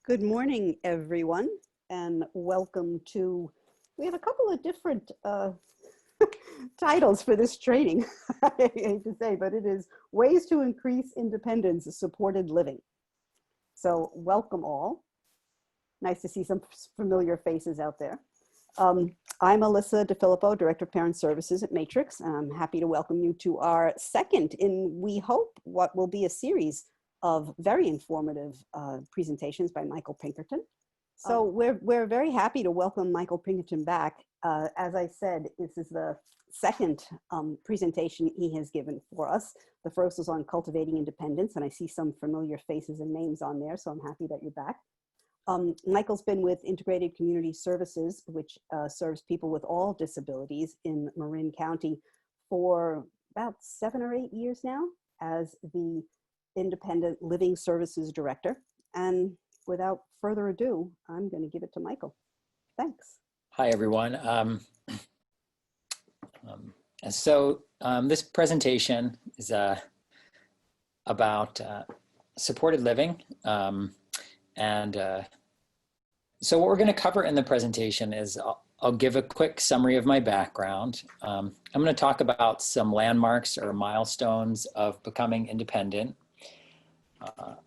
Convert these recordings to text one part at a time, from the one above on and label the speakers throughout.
Speaker 1: Good morning, everyone, and welcome to, we have a couple of different titles for this training, I hate to say, but it is Ways to Increase Independence, Supported Living. So welcome all. Nice to see some familiar faces out there. I'm Alyssa DeFilippo, Director of Parent Services at Matrix, and I'm happy to welcome you to our second in, we hope, what will be a series of very informative presentations by Michael Pinkerton. So we're very happy to welcome Michael Pinkerton back. As I said, this is the second presentation he has given for us. The first was on cultivating independence, and I see some familiar faces and names on there, so I'm happy that you're back. Michael's been with Integrated Community Services, which serves people with all disabilities in Marin County for about 7 or 8 years now as the Independent Living Services Director. And without further ado, I'm going to give it to Michael. Thanks.
Speaker 2: Hi, everyone. This presentation is about supported living. So what we're going to cover in the presentation is I'll give a quick summary of my background. I'm going to talk about some landmarks or milestones of becoming independent.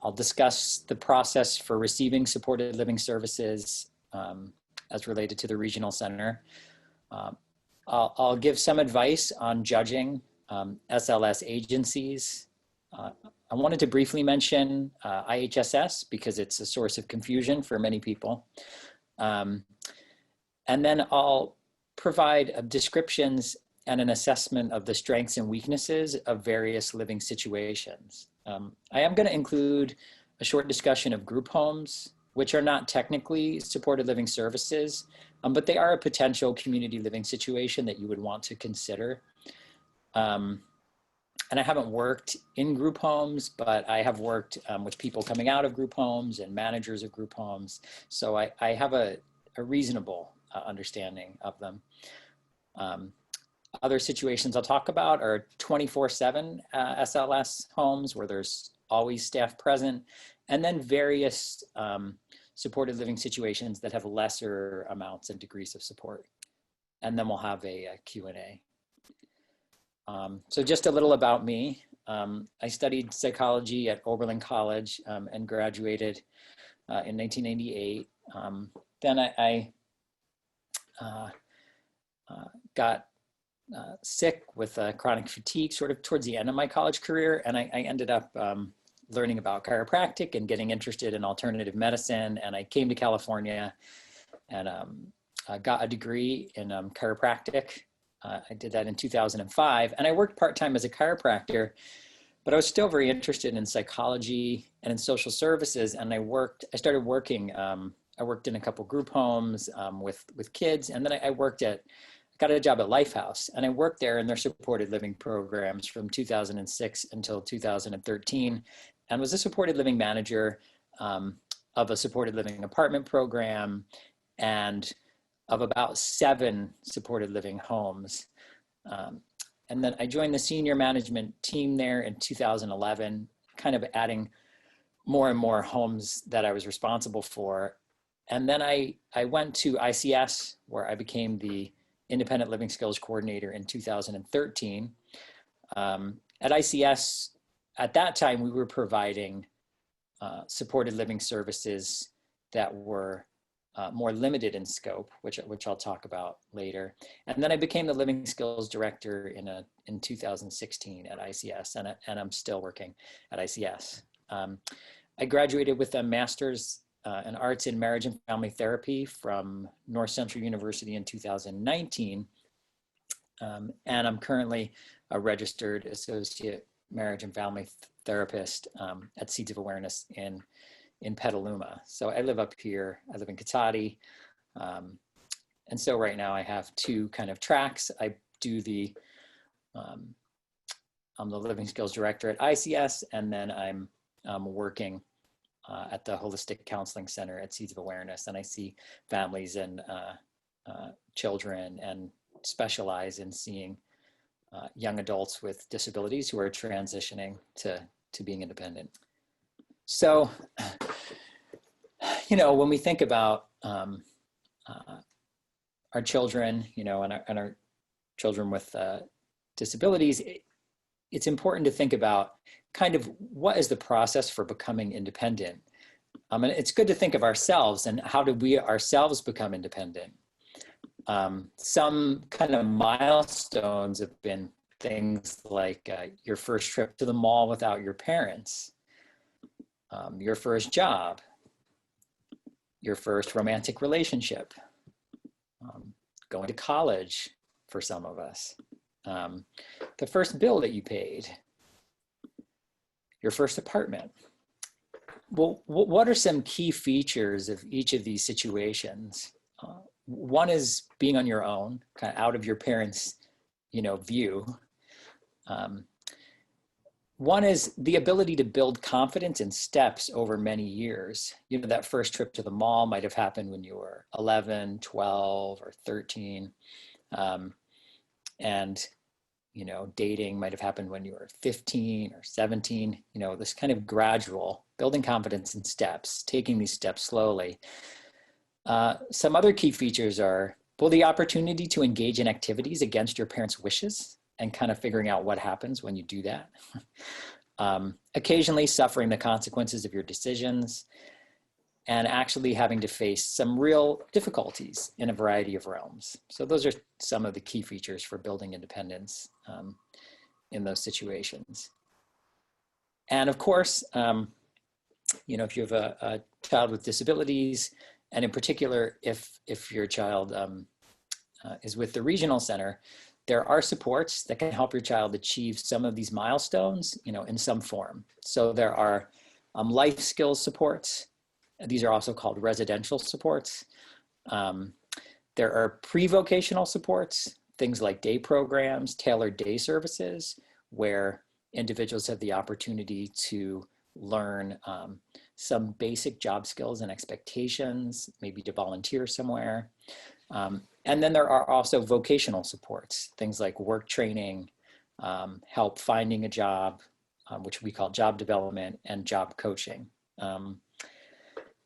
Speaker 2: I'll discuss the process for receiving supported living services as related to the regional center. I'll give some advice on judging SLS agencies. I wanted to briefly mention IHSS because it's a source of confusion for many people. And then I'll provide descriptions and an assessment of the strengths and weaknesses of various living situations. I am going to include a short discussion of group homes, which are not technically supported living services, but they are a potential community living situation that you would want to consider. And I haven't worked in group homes, but I have worked with people coming out of group homes and managers of group homes. So I have a reasonable understanding of them. Other situations I'll talk about are 24/7 SLS homes where there's always staff present, and then various supported living situations that have lesser amounts and degrees of support. And then we'll have a Q&A. So just a little about me. I studied psychology at Oberlin College and graduated in 1998. Then I got sick with chronic fatigue sort of towards the end of my college career, and I ended up learning about chiropractic and getting interested in alternative medicine, and I came to California and got a degree in chiropractic. I did that in 2005, and I worked part-time as a chiropractor, but I was still very interested in psychology and in social services, and I started working. I worked in a couple group homes with kids, and then I got a job at Lifehouse, and I worked there in their supported living programs from 2006 until 2013, and was a supported living manager of a supported living apartment program and of about 7 supported living homes. And then I joined the senior management team there in 2011, kind of adding more and more homes that I was responsible for. And then I went to ICS, where I became the Independent Living Skills Coordinator in 2013. At ICS, at that time, we were providing supported living services that were more limited in scope, which I'll talk about later. And then I became the Living Skills Director in 2016 at ICS, and I'm still working at ICS. I graduated with a master's in arts in marriage and family therapy from North Central University in 2019. And I'm currently a registered associate marriage and family therapist at Seeds of Awareness in Petaluma. So I live up here, I live in Cotati. And so right now I have 2 kind of tracks. I do I'm the Living Skills Director at ICS, and then I'm working at the Holistic Counseling Center at Seeds of Awareness, and I see families and children and specialize in seeing young adults with disabilities who are transitioning to being independent. So, when we think about our children, and our children with disabilities, it's important to think about kind of what is the process for becoming independent. And it's good to think of ourselves and how do we ourselves become independent. Some kind of milestones have been things like your first trip to the mall without your parents, your first job, your first romantic relationship, going to college for some of us, the first bill that you paid, your first apartment. Well, what are some key features of each of these situations? One is being on your own, kind of out of your parents' view. One is the ability to build confidence in steps over many years. That first trip to the mall might have happened when you were 11, 12, or 13. And dating might have happened when you were 15 or 17, this kind of gradual building confidence in steps, taking these steps slowly. Some other key features are, the opportunity to engage in activities against your parents' wishes and kind of figuring out what happens when you do that. Occasionally suffering the consequences of your decisions and actually having to face some real difficulties in a variety of realms. So those are some of the key features for building independence in those situations. And of course, if you have a child with disabilities, and in particular, if your child is with the regional center, there are supports that can help your child achieve some of these milestones, in some form. So there are life skills supports. These are also called residential supports. There are pre-vocational supports, things like day programs, tailored day services, where individuals have the opportunity to learn some basic job skills and expectations, maybe to volunteer somewhere. And then there are also vocational supports, things like work training, help finding a job, which we call job development, and job coaching.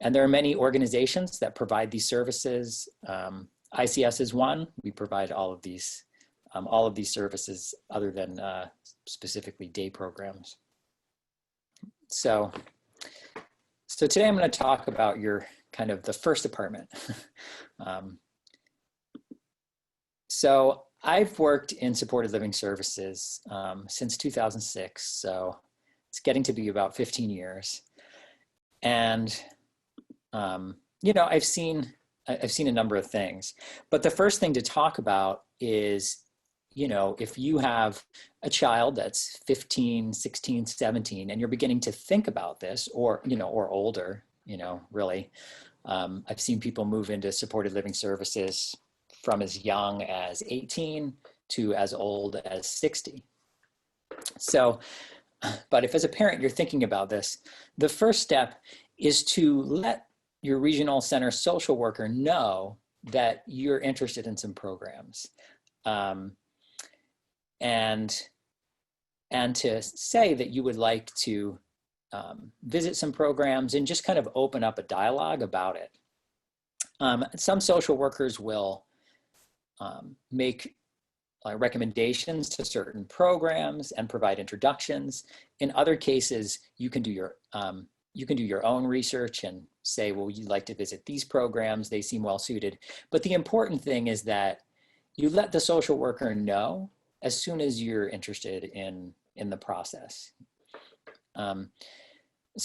Speaker 2: And there are many organizations that provide these services. ICS is one. We provide all of these services other than specifically day programs. So today I'm going to talk about your kind of the first apartment. So I've worked in supported living services since 2006. So it's getting to be about 15 years. And, I've seen a number of things, but the first thing to talk about is, if you have a child that's 15, 16, 17, and you're beginning to think about this, or older, really, I've seen people move into supported living services from as young as 18 to as old as 60. So, but if as a parent you're thinking about this, the first step is to let your regional center social worker know that you're interested in some programs. And to say that you would like to visit some programs and just kind of open up a dialogue about it. Some social workers will make recommendations to certain programs and provide introductions. In other cases, you can do your own research and say, well, you'd like to visit these programs, they seem well suited. But the important thing is that you let the social worker know as soon as you're interested in the process. So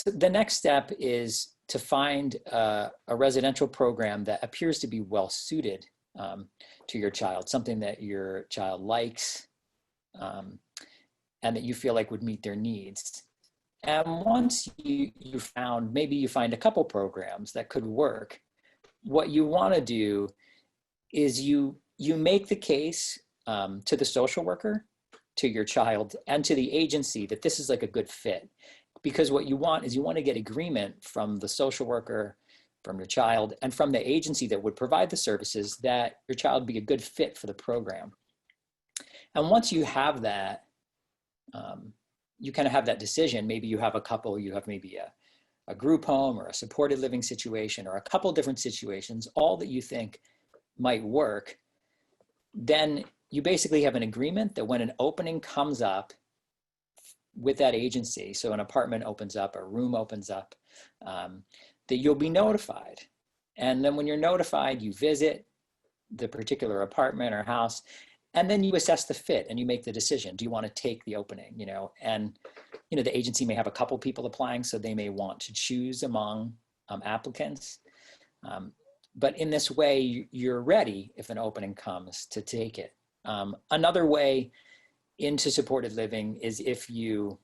Speaker 2: the next step is to find a residential program that appears to be well suited to your child, something that your child likes and that you feel like would meet their needs. And once you found, maybe you find a couple programs that could work, what you want to do is you make the case to the social worker, to your child, and to the agency that this is like a good fit. Because what you want is you want to get agreement from the social worker, from your child, and from the agency that would provide the services that your child be a good fit for the program. And once you have that, you kind of have that decision. Maybe you have a couple, you have maybe a group home or a supported living situation or a couple different situations, all that you think might work, then you basically have an agreement that when an opening comes up with that agency, so an apartment opens up, a room opens up, that you'll be notified. And then when you're notified, you visit the particular apartment or house, and then you assess the fit and you make the decision. Do you want to take the opening? And the agency may have a couple people applying, so they may want to choose among applicants. But in this way, you're ready if an opening comes to take it. Another way into supported living is if you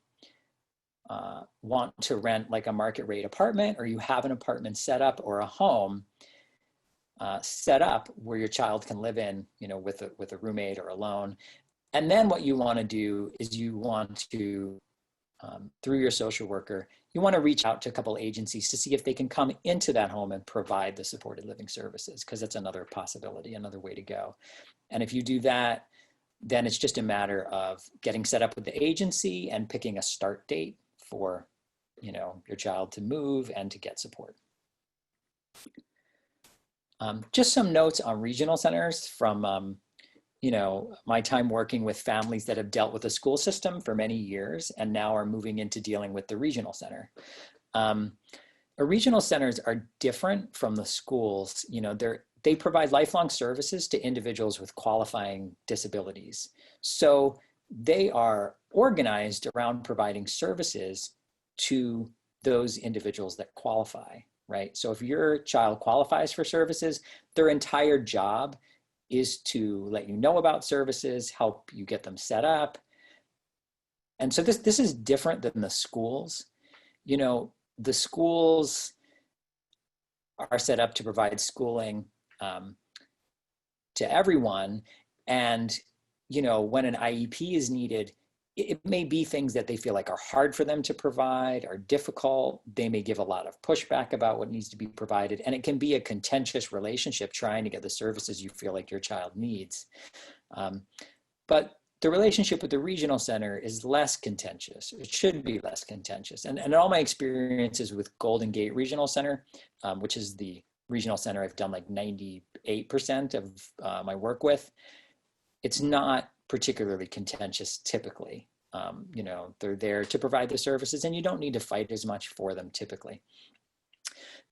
Speaker 2: want to rent like a market rate apartment, or you have an apartment set up or a home set up where your child can live in, with a roommate or alone. And then what you want to do is you want to, through your social worker, you want to reach out to a couple agencies to see if they can come into that home and provide the supported living services, because that's another possibility, another way to go. And if you do that, then it's just a matter of getting set up with the agency and picking a start date for, your child to move and to get support. Just some notes on regional centers from, my time working with families that have dealt with the school system for many years and now are moving into dealing with the regional center. Regional centers are different from the schools. They provide lifelong services to individuals with qualifying disabilities. So they are organized around providing services to those individuals that qualify, right? So if your child qualifies for services, their entire job is to let you know about services, help you get them set up. And so this is different than the schools. The schools are set up to provide schooling to everyone. And, when an IEP is needed, it may be things that they feel like are hard for them to provide, are difficult. They may give a lot of pushback about what needs to be provided. And it can be a contentious relationship trying to get the services you feel like your child needs. But the relationship with the regional center is less contentious. It should be less contentious. And in all my experiences with Golden Gate Regional Center, which is the regional center I've done like 98% of my work with, it's not particularly contentious typically. They're there to provide the services and you don't need to fight as much for them typically.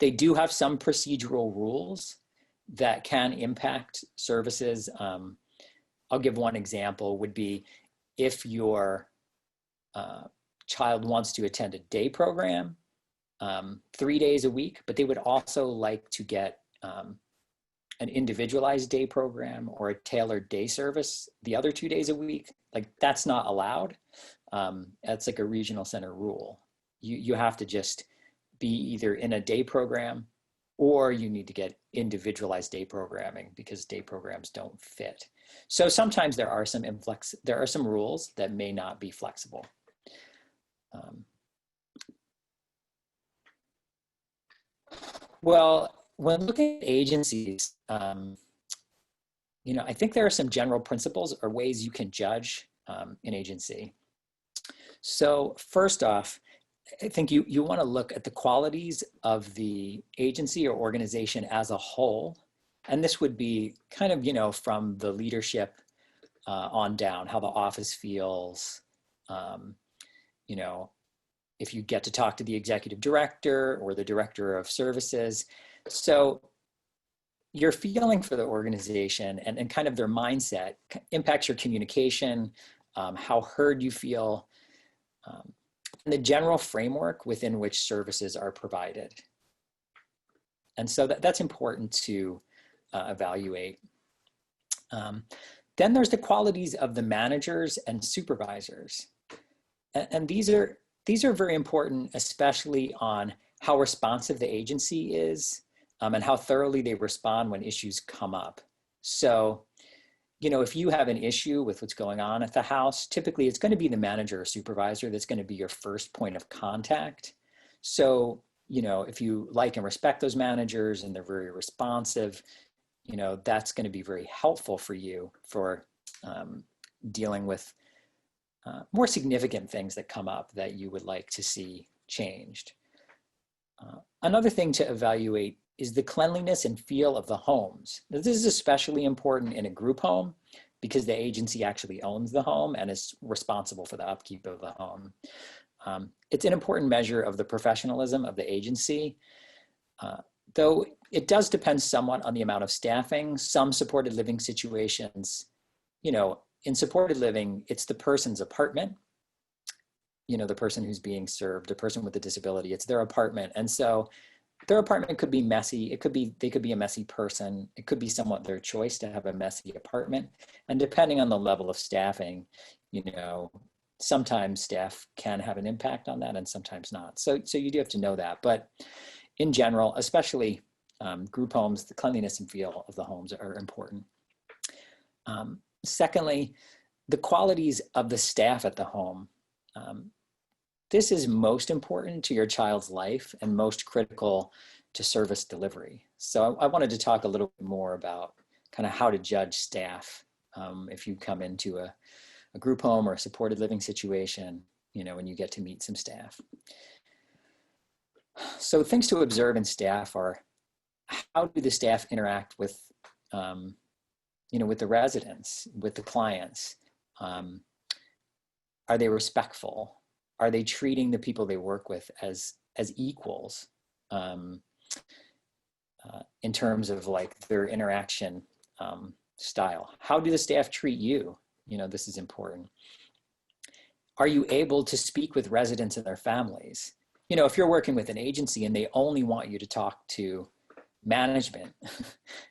Speaker 2: They do have some procedural rules that can impact services. I'll give one example would be if your child wants to attend a day program 3 days a week, but they would also like to get an individualized day program or a tailored day service the other 2 days a week, like that's not allowed. That's like a regional center rule. You have to just be either in a day program or you need to get individualized day programming because day programs don't fit. So sometimes there are some rules that may not be flexible. Well, when looking at agencies, I think there are some general principles or ways you can judge an agency. So first off, I think you want to look at the qualities of the agency or organization as a whole. And this would be kind of, from the leadership on down, how the office feels, if you get to talk to the executive director or the director of services. So your feeling for the organization and kind of their mindset impacts your communication, how heard you feel, and the general framework within which services are provided. And so that's important to evaluate. Then there's the qualities of the managers and supervisors. And these are very important, especially on how responsive the agency is and how thoroughly they respond when issues come up. So, if you have an issue with what's going on at the house, typically it's going to be the manager or supervisor that's going to be your first point of contact. So, if you like and respect those managers and they're very responsive, that's going to be very helpful for you for dealing with more significant things that come up that you would like to see changed. Another thing to evaluate is the cleanliness and feel of the homes. Now, this is especially important in a group home because the agency actually owns the home and is responsible for the upkeep of the home. It's an important measure of the professionalism of the agency, though it does depend somewhat on the amount of staffing. Some supported living situations, in supported living, it's the person's apartment, the person who's being served, the person with a disability, it's their apartment. And so their apartment could be messy. They could be a messy person. It could be somewhat their choice to have a messy apartment. And depending on the level of staffing, sometimes staff can have an impact on that and sometimes not. So you do have to know that. But in general, especially group homes, the cleanliness and feel of the homes are important. Secondly, the qualities of the staff at the home. This is most important to your child's life and most critical to service delivery. So I wanted to talk a little bit more about kind of how to judge staff if you come into a group home or a supported living situation, when you get to meet some staff. So things to observe in staff are, how do the staff interact with, with the residents, with the clients? Are they respectful? Are they treating the people they work with as equals in terms of like their interaction style? How do the staff treat you? This is important. Are you able to speak with residents and their families? If you're working with an agency and they only want you to talk to management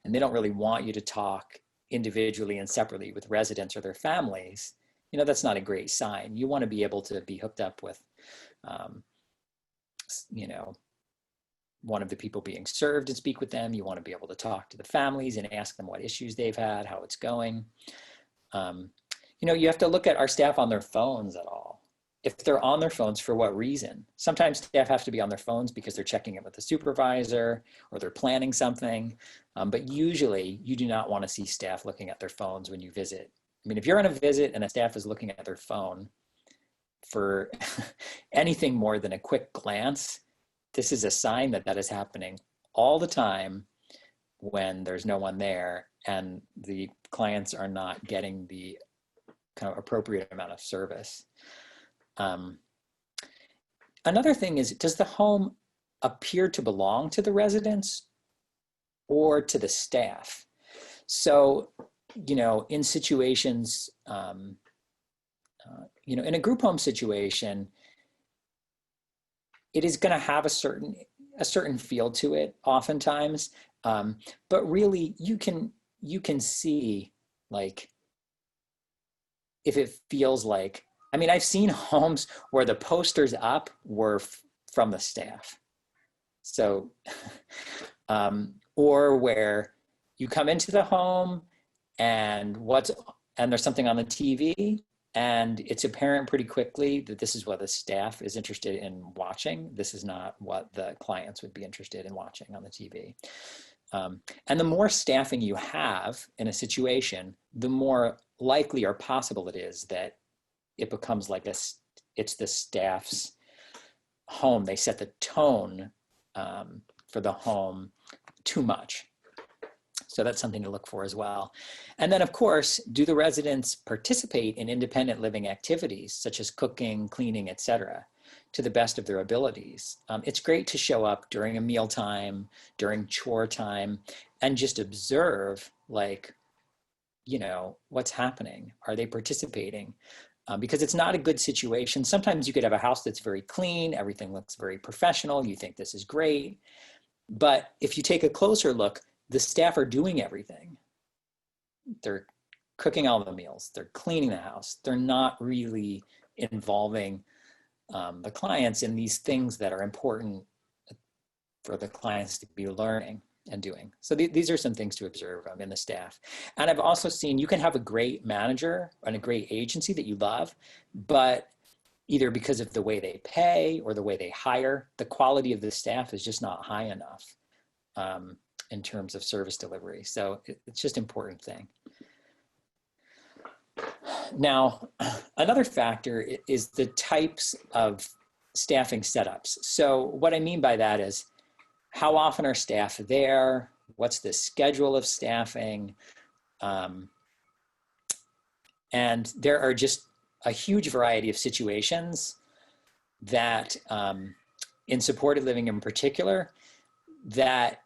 Speaker 2: and they don't really want you to talk individually and separately with residents or their families, that's not a great sign. You want to be able to be hooked up with, one of the people being served and speak with them. You want to be able to talk to the families and ask them what issues they've had, how it's going. You have to look at, our staff on their phones at all? If they're on their phones, for what reason? Sometimes staff have to be on their phones because they're checking in with the supervisor or they're planning something. But usually you do not want to see staff looking at their phones when you visit. I mean, if you're on a visit and a staff is looking at their phone for anything more than a quick glance, this is a sign that that is happening all the time when there's no one there and the clients are not getting the kind of appropriate amount of service. Another thing is, does the home appear to belong to the residents or to the staff? So, in situations, in a group home situation, it is going to have a certain feel to it oftentimes, but really you can see, like, if it feels like, I've seen homes where the posters up were from the staff. So, or where you come into the home and there's something on the TV and it's apparent pretty quickly that this is what the staff is interested in watching. This is not what the clients would be interested in watching on the TV. And the more staffing you have in a situation, the more likely or possible it is that it becomes like it's the staff's home. They set the tone for the home too much. So that's something to look for as well. And then, of course, do the residents participate in independent living activities such as cooking, cleaning, etc., to the best of their abilities? It's great to show up during a mealtime, during chore time, and just observe, like, what's happening. Are they participating? Because it's not a good situation. Sometimes you could have a house that's very clean, everything looks very professional, you think this is great. But if you take a closer look, the staff are doing everything. They're cooking all the meals, they're cleaning the house, they're not really involving the clients in these things that are important for the clients to be learning and doing. So these are some things to observe in the staff. And I've also seen, you can have a great manager and a great agency that you love, but either because of the way they pay or the way they hire, the quality of the staff is just not high enough in terms of service delivery. So it's just an important thing. Now, another factor is the types of staffing setups. So what I mean by that is, how often are staff there? What's the schedule of staffing? And there are just a huge variety of situations that, in supported living in particular, that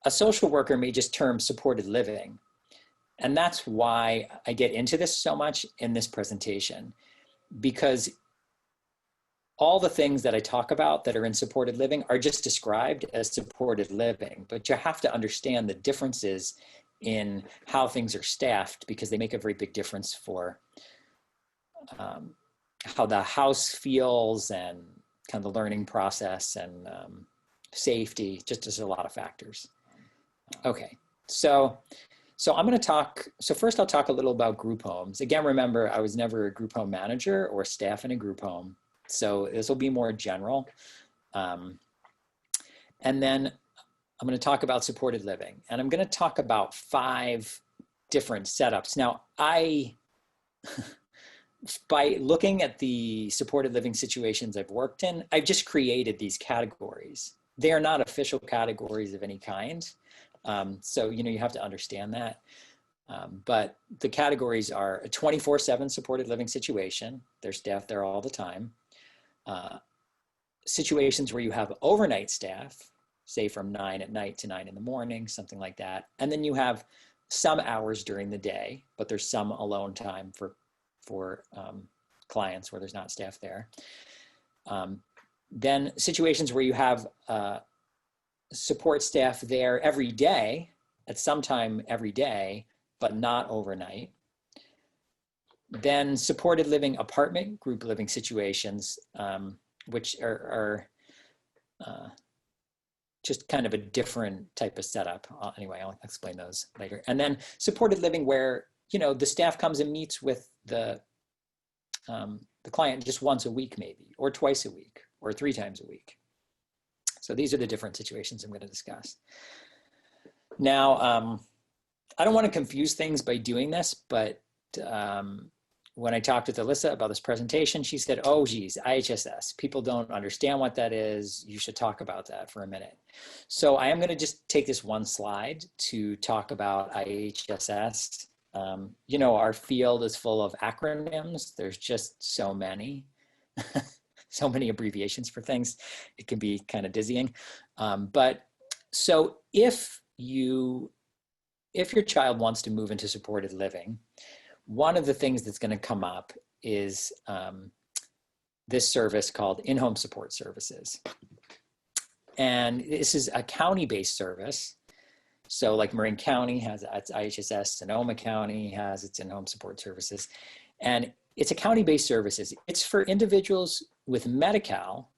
Speaker 2: a social worker may just term supported living. And that's why I get into this so much in this presentation, because all the things that I talk about that are in supported living are just described as supported living, but you have to understand the differences in how things are staffed, because they make a very big difference for how the house feels and kind of the learning process and safety, just as a lot of factors. Okay, so I'm going to talk, so first I'll talk a little about group homes. Again, remember, I was never a group home manager or staff in a group home, so this will be more general. And then I'm going to talk about supported living, and I'm going to talk about 5 different setups. Now, by looking at the supported living situations I've worked in, I've just created these categories. They are not official categories of any kind. So, you have to understand that. But the categories are a 24/7 supported living situation. There's staff there all the time. Situations where you have overnight staff, say from 9 at night to 9 in the morning, something like that. And then you have some hours during the day, but there's some alone time for clients where there's not staff there. Then situations where you have support staff there every day, at some time every day, but not overnight. Then supported living apartment group living situations, which are just kind of a different type of setup. Anyway, I'll explain those later. And then supported living where, the staff comes and meets with the client just once a week maybe, or twice a week, or 3 times a week. So these are the different situations I'm going to discuss. Now, I don't want to confuse things by doing this, but when I talked with Alyssa about this presentation, she said, oh, geez, IHSS, people don't understand what that is. You should talk about that for a minute. So I am going to just take this one slide to talk about IHSS. Our field is full of acronyms. There's just so many, so many abbreviations for things. It can be kind of dizzying. But so if your child wants to move into supported living, one of the things that's going to come up is this service called in-home support services. And this is a county-based service. So like Marin County has its IHSS, Sonoma County has its in-home support services. And it's a county-based services. It's for individuals with Medi-Cal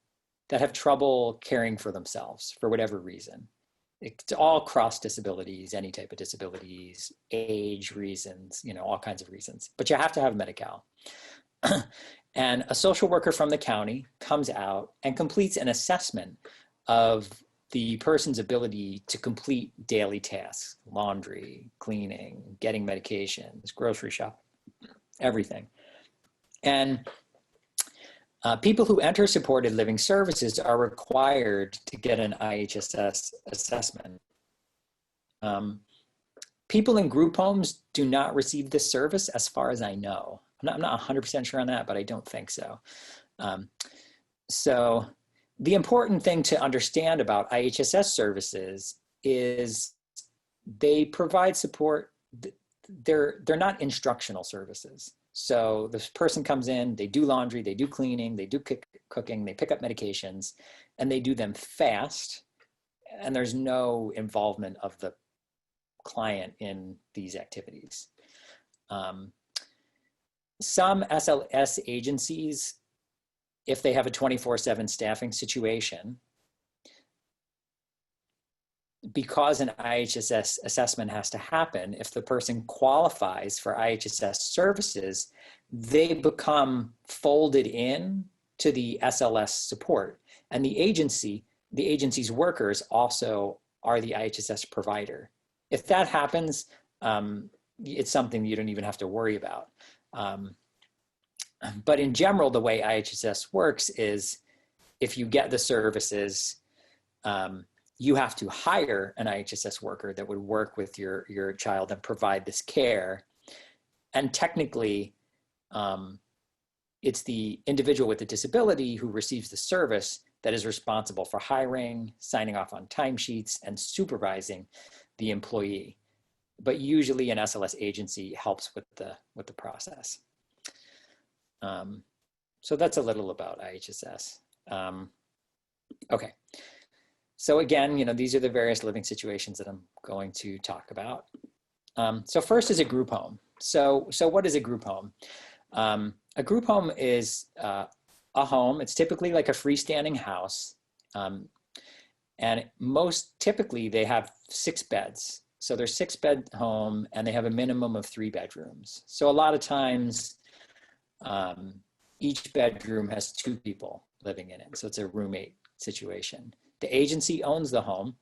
Speaker 2: that have trouble caring for themselves for whatever reason. It's all cross disabilities, any type of disabilities, age reasons, all kinds of reasons. But you have to have Medi-Cal. And a social worker from the county comes out and completes an assessment of the person's ability to complete daily tasks, laundry, cleaning, getting medications, grocery shop, everything. And people who enter supported living services are required to get an IHSS assessment. People in group homes do not receive this service as far as I know. I'm not 100% sure on that, but I don't think so. So the important thing to understand about IHSS services is they provide support. They're not instructional services. So this person comes in, they do laundry, they do cleaning, they do cooking, they pick up medications, and they do them fast. And there's no involvement of the client in these activities. Some SLS agencies, if they have a 24/7 staffing situation, because an IHSS assessment has to happen, if the person qualifies for IHSS services, they become folded in to the SLS support. And the agency's workers also are the IHSS provider. If that happens, it's something you don't even have to worry about. But in general, the way IHSS works is if you get the services, you have to hire an IHSS worker that would work with your child and provide this care. And technically, it's the individual with the disability who receives the service that is responsible for hiring, signing off on timesheets, and supervising the employee. But usually an SLS agency helps with the process. So that's a little about IHSS. Okay. So again, these are the various living situations that I'm going to talk about. So first is a group home. So what is a group home? A group home is a home. It's typically like a freestanding house. And most typically they have 6 beds. So they're 6-bed home and they have a minimum of 3 bedrooms. So a lot of times each bedroom has 2 people living in it. So it's a roommate situation. The agency owns the home.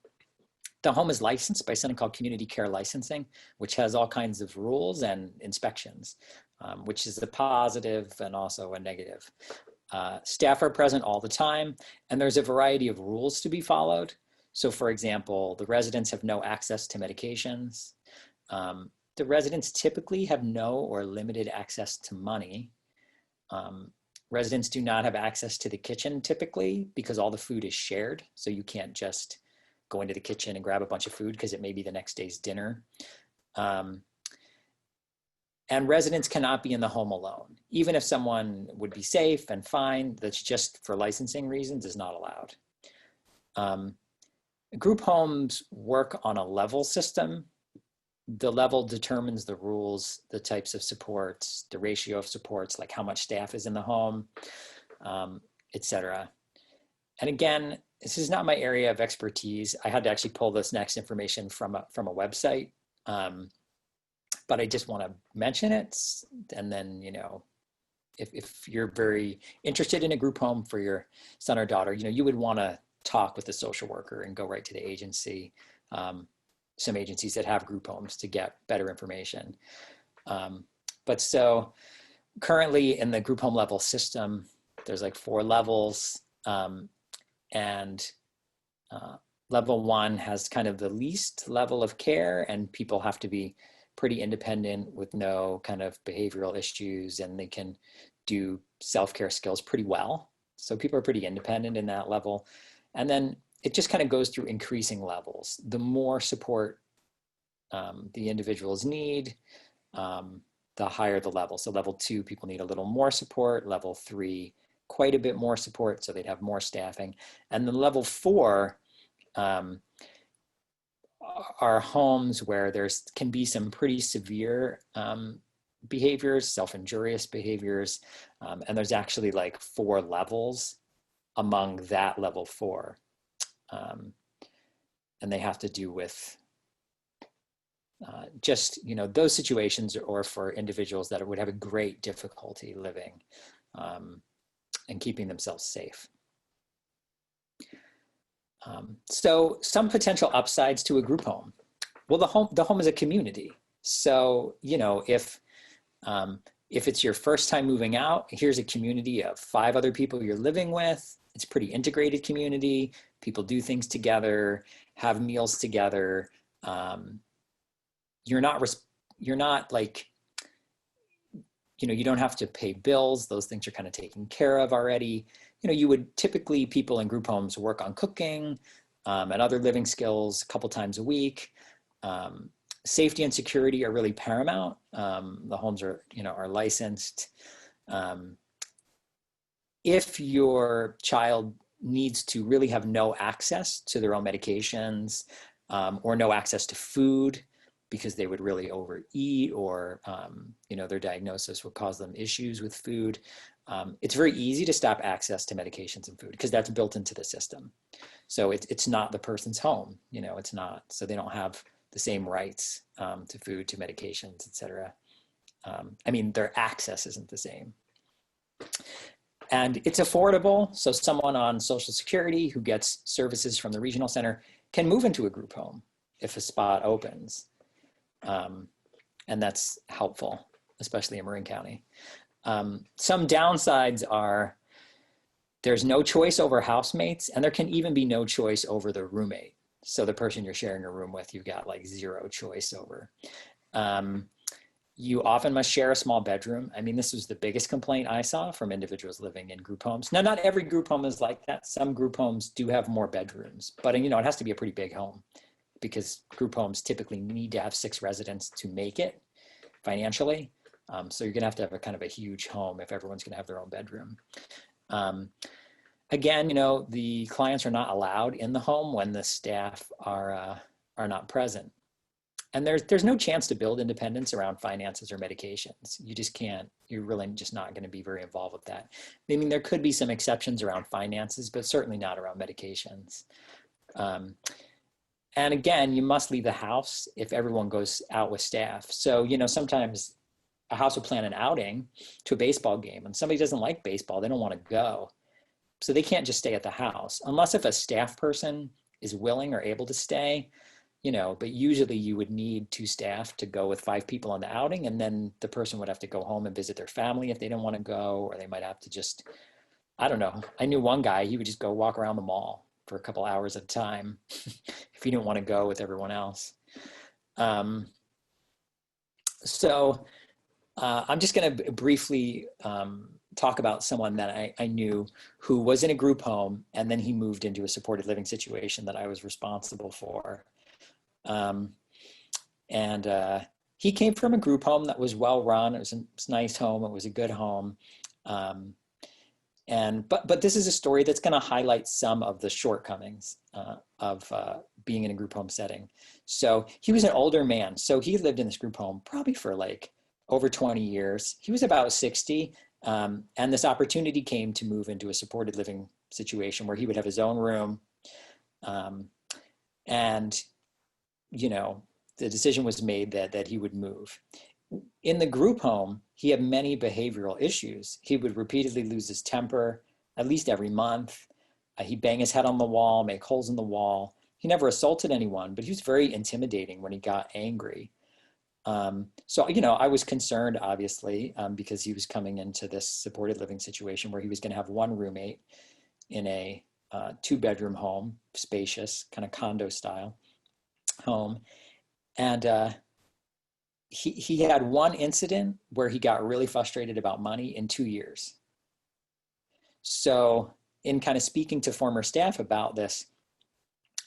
Speaker 2: The home is licensed by something called community care licensing, which has all kinds of rules and inspections, which is a positive and also a negative. Staff are present all the time, and there's a variety of rules to be followed. So for example, the residents have no access to medications. The residents typically have no or limited access to money. Residents do not have access to the kitchen typically because all the food is shared. So you can't just go into the kitchen and grab a bunch of food because it may be the next day's dinner. And residents cannot be in the home alone. Even if someone would be safe and fine, that's just for licensing reasons is not allowed. Group homes work on a level system. The level determines the rules, the types of supports, the ratio of supports, like how much staff is in the home, et cetera. And again, this is not my area of expertise. I had to actually pull this next information from a website, but I just want to mention it. And then, if you're very interested in a group home for your son or daughter, you would want to talk with the social worker and go right to the agency. Some agencies that have group homes to get better information. But so currently in the group home level system, there's like 4 levels. And level 1 has kind of the least level of care, and people have to be pretty independent with no kind of behavioral issues, and they can do self-care skills pretty well. So people are pretty independent in that level. And then it just kind of goes through increasing levels. The more support the individuals need, the higher the level. So level 2, people need a little more support. Level 3, quite a bit more support, so they'd have more staffing. And then level 4 are homes where can be some pretty severe behaviors, self-injurious behaviors, and there's actually like 4 levels among that level 4. And they have to do with just, those situations, or for individuals that would have a great difficulty living and keeping themselves safe. So some potential upsides to a group home. Well, the home is a community. So, if it's your first time moving out, here's a community of 5 other people you're living with. It's a pretty integrated community. People do things together, have meals together. You're not like, you don't have to pay bills. Those things are kind of taken care of already. You would typically, people in group homes work on cooking and other living skills a couple times a week. Safety and security are really paramount. The homes are licensed. If your child needs to really have no access to their own medications or no access to food because they would really overeat, or their diagnosis would cause them issues with food, it's very easy to stop access to medications and food because that's built into the system. So it's not the person's home, it's not. So they don't have the same rights to food, to medications, et cetera. Their access isn't the same. And it's affordable. So someone on Social Security who gets services from the regional center can move into a group home if a spot opens. And that's helpful, especially in Marin County. Some downsides are there's no choice over housemates, and there can even be no choice over the roommate. So the person you're sharing a room with, you've got like zero choice over. Um, you often must share a small bedroom. I mean, this was the biggest complaint I saw from individuals living in group homes. Now, not every group home is like that. Some group homes do have more bedrooms, but it has to be a pretty big home because group homes typically need to have 6 residents to make it financially. So you're gonna have a kind of a huge home if everyone's gonna have their own bedroom. Again, the clients are not allowed in the home when the staff are not present. And there's no chance to build independence around finances or medications. You just can't. You're really just not going to be very involved with that. I mean, there could be some exceptions around finances, but certainly not around medications. And again, you must leave the house if everyone goes out with staff. So, sometimes a house will plan an outing to a baseball game and somebody doesn't like baseball, they don't want to go. So they can't just stay at the house unless if a staff person is willing or able to stay, but usually you would need 2 staff to go with 5 people on the outing. And then the person would have to go home and visit their family if they don't want to go, or they might have to just, I don't know. I knew one guy, he would just go walk around the mall for a couple hours at a time if he didn't want to go with everyone else. So I'm just going to briefly talk about someone that I knew who was in a group home, and then he moved into a supported living situation that I was responsible for. He came from a group home that was well run. It was a nice home. It was a good home. But this is a story that's going to highlight some of the shortcomings of being in a group home setting. So he was an older man. So he lived in this group home probably for like over 20 years. He was about 60. And this opportunity came to move into a supported living situation where he would have his own room. The decision was made that he would move. In the group home, he had many behavioral issues. He would repeatedly lose his temper, at least every month. He'd bang his head on the wall, make holes in the wall. He never assaulted anyone, but he was very intimidating when he got angry. So I was concerned, obviously, because he was coming into this supported living situation where he was going to have one roommate in a 2-bedroom home, spacious, kind of condo style home. And he had one incident where he got really frustrated about money in 2 years. So in kind of speaking to former staff about this,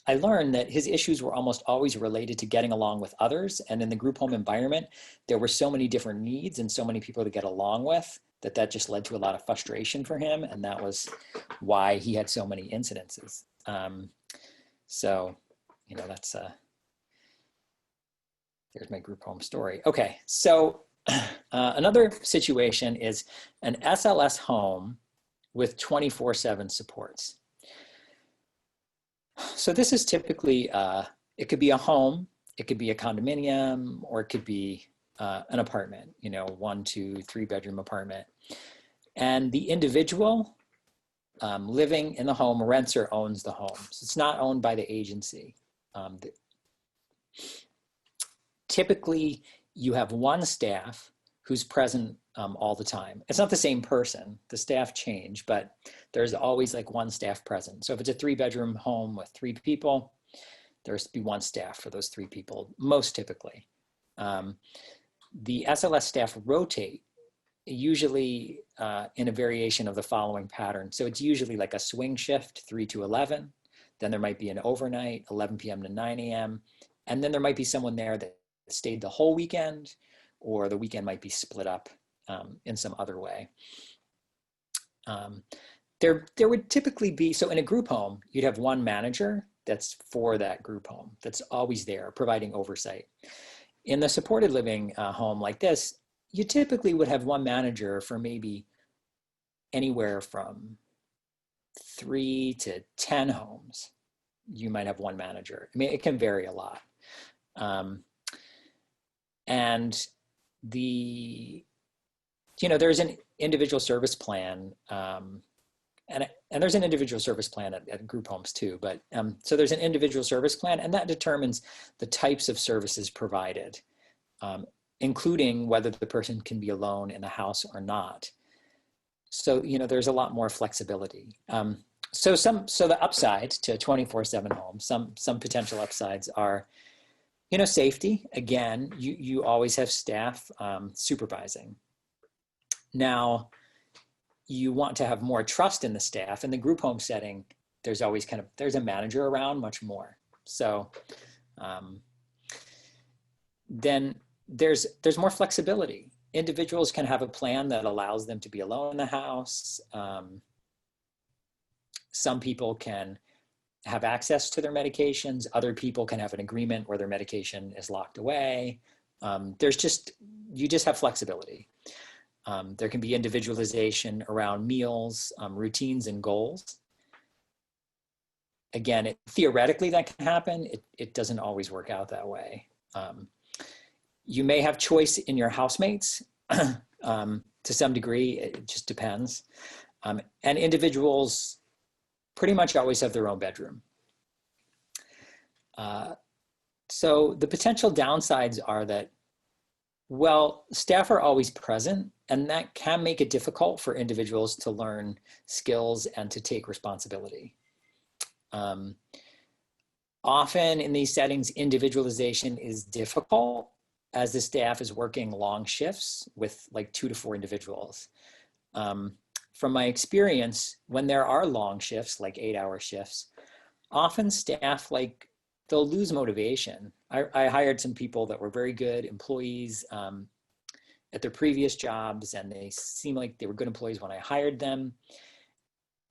Speaker 2: I learned that his issues were almost always related to getting along with others. And in the group home environment, there were so many different needs and so many people to get along with that just led to a lot of frustration for him. And that was why he had so many incidences. That's there's my group home story. Okay, so another situation is an SLS home with 24/7 supports. So this is typically, it could be a home, it could be a condominium, or it could be an apartment, 1, 2, 3-bedroom apartment. And the individual living in the home rents or owns the home. So it's not owned by the agency. Typically, you have one staff who's present all the time. It's not the same person. The staff change, but there's always like one staff present. So if it's a 3-bedroom home with 3 people, there's be one staff for those 3 people, most typically. The SLS staff rotate, usually in a variation of the following pattern. So it's usually like a swing shift, 3 to 11. Then there might be an overnight, 11 p.m. to 9 a.m. And then there might be someone there that stayed the whole weekend, or the weekend might be split up in some other way. There would typically be, so in a group home, you'd have one manager that's for that group home, that's always there providing oversight. In the supported living home like this, you typically would have one manager for maybe anywhere from 3 to 10 homes. You might have one manager. I mean, it can vary a lot. And there's an individual service plan, and there's an individual service plan at group homes too, but so there's an individual service plan, and that determines the types of services provided, including whether the person can be alone in the house or not. So, there's a lot more flexibility. So the upside to a 24/7 home, some potential upsides are, safety. Again, you always have staff supervising. Now, you want to have more trust in the staff. In the group home setting, there's always there's a manager around much more. So then there's more flexibility. Individuals can have a plan that allows them to be alone in the house. Some people can have access to their medications. Other people can have an agreement where their medication is locked away. You just have flexibility. There can be individualization around meals, routines, and goals. Again, theoretically that can happen. It doesn't always work out that way. You may have choice in your housemates to some degree. It just depends. And individuals pretty much always have their own bedroom. So the potential downsides are that, well, staff are always present, and that can make it difficult for individuals to learn skills and to take responsibility. Often in these settings, individualization is difficult as the staff is working long shifts with like 2 to 4 individuals. From my experience, when there are long shifts, like 8-hour shifts, often staff, they'll lose motivation. I hired some people that were very good employees at their previous jobs, and they seemed like they were good employees when I hired them.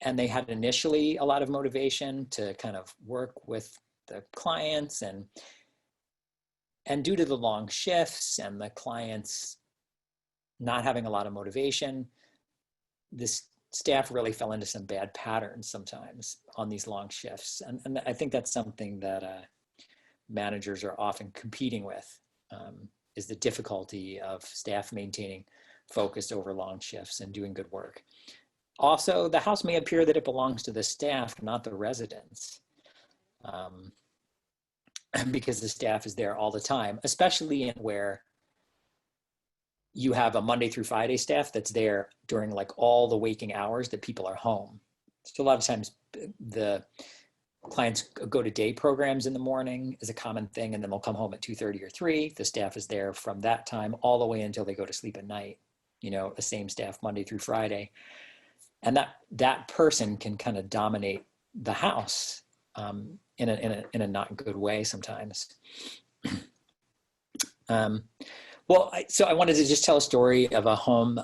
Speaker 2: And they had initially a lot of motivation to kind of work with the clients, and due to the long shifts and the clients not having a lot of motivation, this staff really fell into some bad patterns sometimes on these long shifts. And I think that's something that managers are often competing with, is the difficulty of staff maintaining focus over long shifts and doing good work. Also, the house may appear that it belongs to the staff, not the residents, because the staff is there all the time, especially in where you have a Monday through Friday staff that's there during all the waking hours that people are home. So a lot of times the clients go to day programs in the morning is a common thing, and then they'll come home at 2:30 or 3. The staff is there from that time all the way until they go to sleep at night, the same staff Monday through Friday. And that person can kind of dominate the house in a not good way sometimes. So I wanted to just tell a story of a home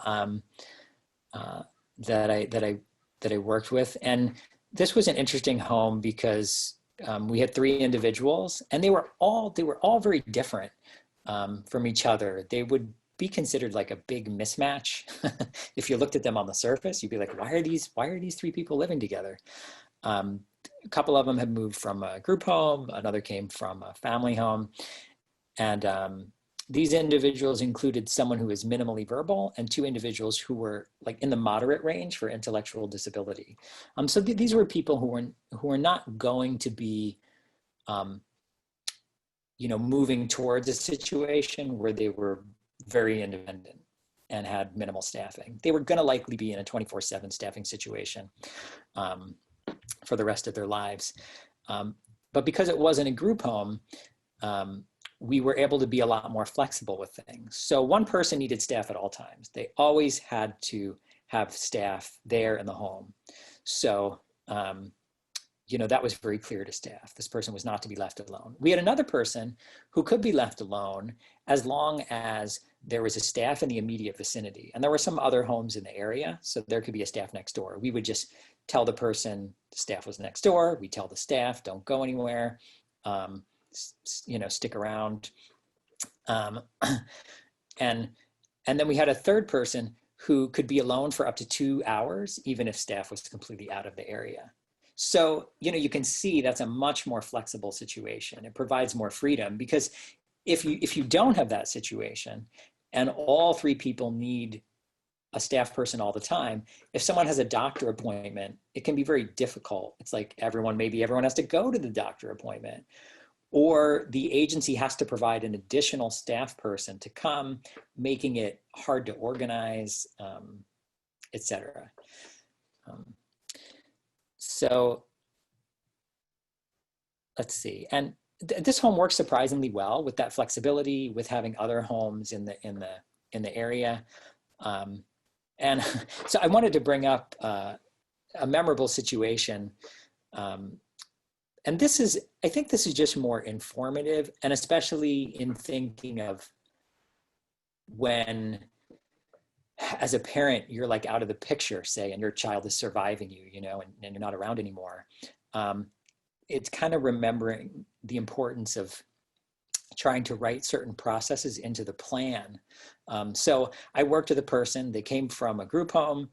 Speaker 2: that I worked with, and this was an interesting home because we had 3 individuals, and they were all very different from each other. They would be considered like a big mismatch. If you looked at them on the surface, you'd be like, why are these 3 people living together? A couple of them had moved from a group home, another came from a family home, and these individuals included someone who was minimally verbal and 2 individuals who were in the moderate range for intellectual disability. So these were people who were not going to be, moving towards a situation where they were very independent and had minimal staffing. They were going to likely be in a 24/7 staffing situation for the rest of their lives. But because it wasn't a group home, we were able to be a lot more flexible with things. So one person needed staff at all times. They always had to have staff there in the home. So, that was very clear to staff. This person was not to be left alone. We had another person who could be left alone as long as there was a staff in the immediate vicinity. And there were some other homes in the area, so there could be a staff next door. We would just tell the person the staff was next door. We tell the staff, don't go anywhere. Stick around. And then we had a third person who could be alone for up to 2 hours, even if staff was completely out of the area. So, you can see that's a much more flexible situation. It provides more freedom, because if you don't have that situation and all 3 people need a staff person all the time, if someone has a doctor appointment, it can be very difficult. It's like everyone has to go to the doctor appointment, or the agency has to provide an additional staff person to come, making it hard to organize, et cetera. So let's see. And this home works surprisingly well with that flexibility, with having other homes in the area. And so I wanted to bring up a memorable situation. And I think this is just more informative, and especially in thinking of when, as a parent, you're like out of the picture, say, and your child is surviving you, and you're not around anymore. It's kind of remembering the importance of trying to write certain processes into the plan. So I worked with a person, they came from a group home,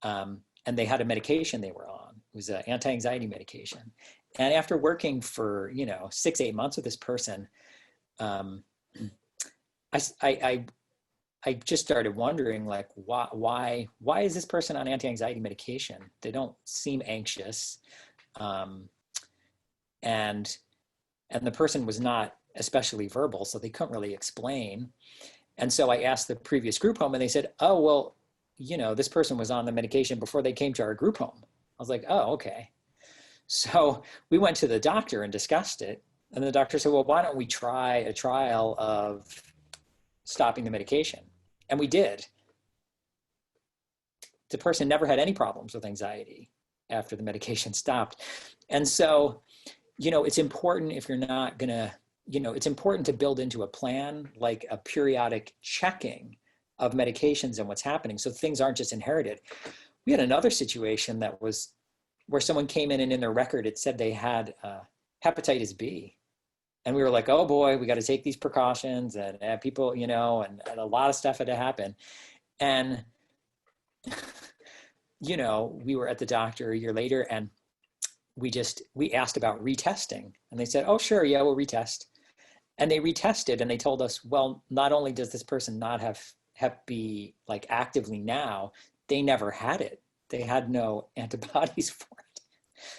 Speaker 2: and they had a medication they were on. It was an anti-anxiety medication. And after working for, 6-8 months with this person, I just started wondering, like, why is this person on anti-anxiety medication? They don't seem anxious. And the person was not especially verbal, so they couldn't really explain. And so I asked the previous group home, and they said, oh, well, this person was on the medication before they came to our group home. I was like, oh, okay. So we went to the doctor and discussed it. And the doctor said, well, why don't we try a trial of stopping the medication? And we did. The person never had any problems with anxiety after the medication stopped. And so, it's important, if you're not gonna, it's important to build into a plan, like a periodic checking of medications and what's happening, so things aren't just inherited. We had another situation that was where someone came in and in their record, it said they had hepatitis B. And we were like, oh boy, we got to take these precautions, and people, and a lot of stuff had to happen. And, we were at the doctor a year later, and we asked about retesting, and they said, oh, sure. Yeah, we'll retest. And they retested, and they told us, well, not only does this person not have Hep B like actively now, they never had it. They had no antibodies for it.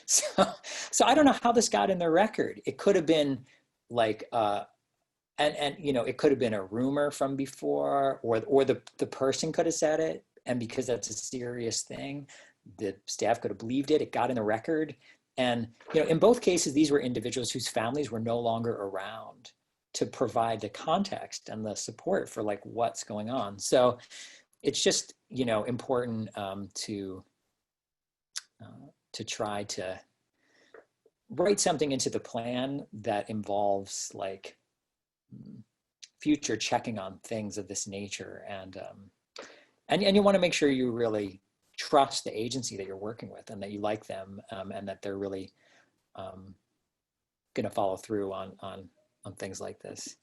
Speaker 2: So I don't know how this got in their record. It could have been like, it could have been a rumor from before, or the person could have said it. And because that's a serious thing, the staff could have believed it. It got in the record. And, in both cases, these were individuals whose families were no longer around to provide the context and the support for like what's going on. So it's just, important to try to write something into the plan that involves like future checking on things of this nature. And you want to make sure you really trust the agency that you're working with, and that you like them, and that they're really going to follow through on things like this.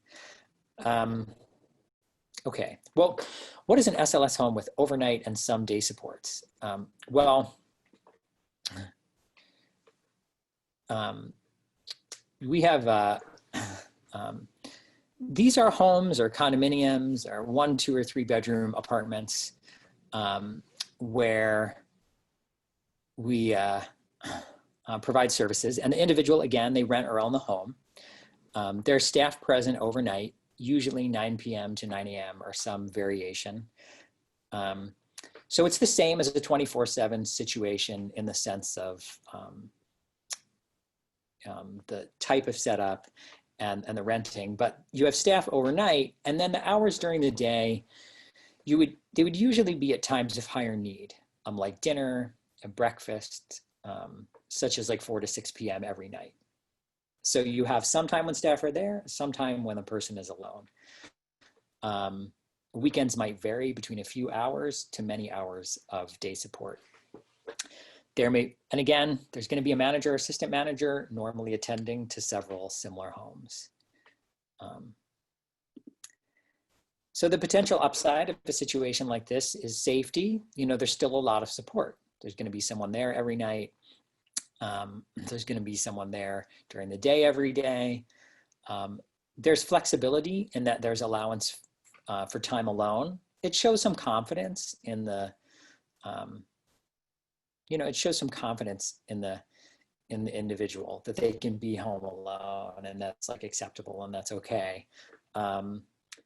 Speaker 2: Okay, well, what is an SLS home with overnight and some day supports? We have, these are homes or condominiums or 1, 2, or 3 bedroom apartments where we provide services, and the individual, again, they rent or own the home. There's staff present overnight, usually 9 p.m. to 9 a.m. or some variation. So it's the same as a 24/7 situation in the sense of the type of setup and the renting, but you have staff overnight, and then the hours during the day, they would usually be at times of higher need, like dinner and breakfast, such as like 4 to 6 p.m. every night. So you have some time when staff are there, some time when the person is alone. Weekends might vary between a few hours to many hours of day support. And again, there's going to be a manager or assistant manager normally attending to several similar homes. So the potential upside of a situation like this is safety. There's still a lot of support. There's going to be someone there every night. There's going to be someone there during the day every day. There's flexibility in that there's allowance for time alone. It shows some confidence in the, it shows some confidence in the individual that they can be home alone, and that's like acceptable, and that's okay.